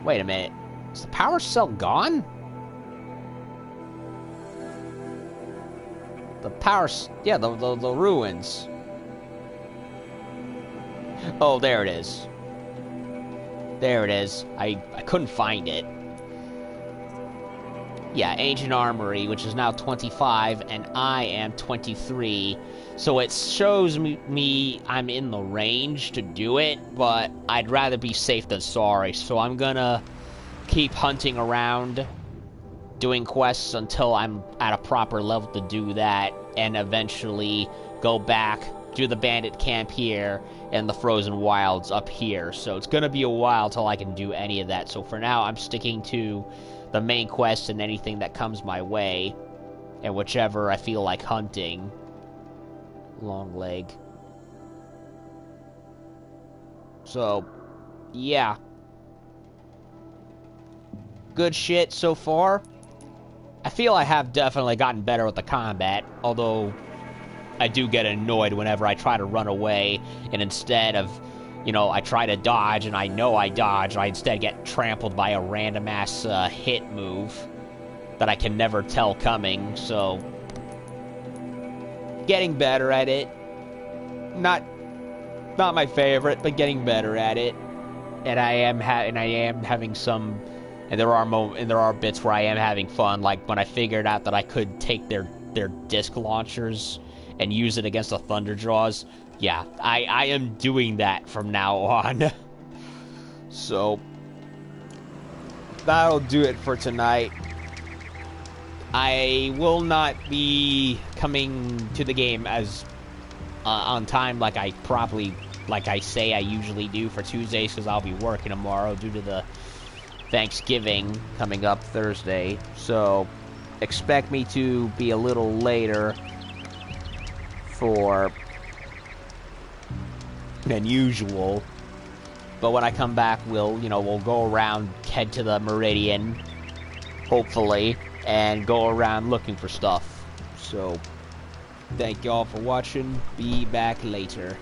Wait a minute. Is the power cell gone? The power... Yeah, the ruins. Oh, there it is. There it is. I couldn't find it. Yeah, Ancient Armory, which is now 25, and I am 23. So it shows me I'm in the range to do it, but I'd rather be safe than sorry. So I'm gonna keep hunting around, doing quests until I'm at a proper level to do that, and eventually go back, do the bandit camp here, and the frozen wilds up here. So it's gonna be a while till I can do any of that. So for now, I'm sticking to the main quest and anything that comes my way, and whichever I feel like hunting. Long leg. So, yeah. Good shit so far. I feel I have definitely gotten better with the combat, although I do get annoyed whenever I try to run away, and instead of, you know, I try to dodge, and I know I dodge, I instead get trampled by a random-ass hit move that I can never tell coming, so... Getting better at it. Not my favorite, but getting better at it. And I am having some... And there are bits where I am having fun, like when I figured out that I could take their disc launchers and use it against the Thunderjaws. Yeah, I am doing that from now on. So, that'll do it for tonight. I will not be coming to the game as on time like I say I usually do for Tuesdays, because I'll be working tomorrow due to the Thanksgiving coming up Thursday. So, expect me to be a little later than usual, but when I come back, we'll go around, head to the Meridian, hopefully, and go around looking for stuff. So, thank y'all for watching. Be back later.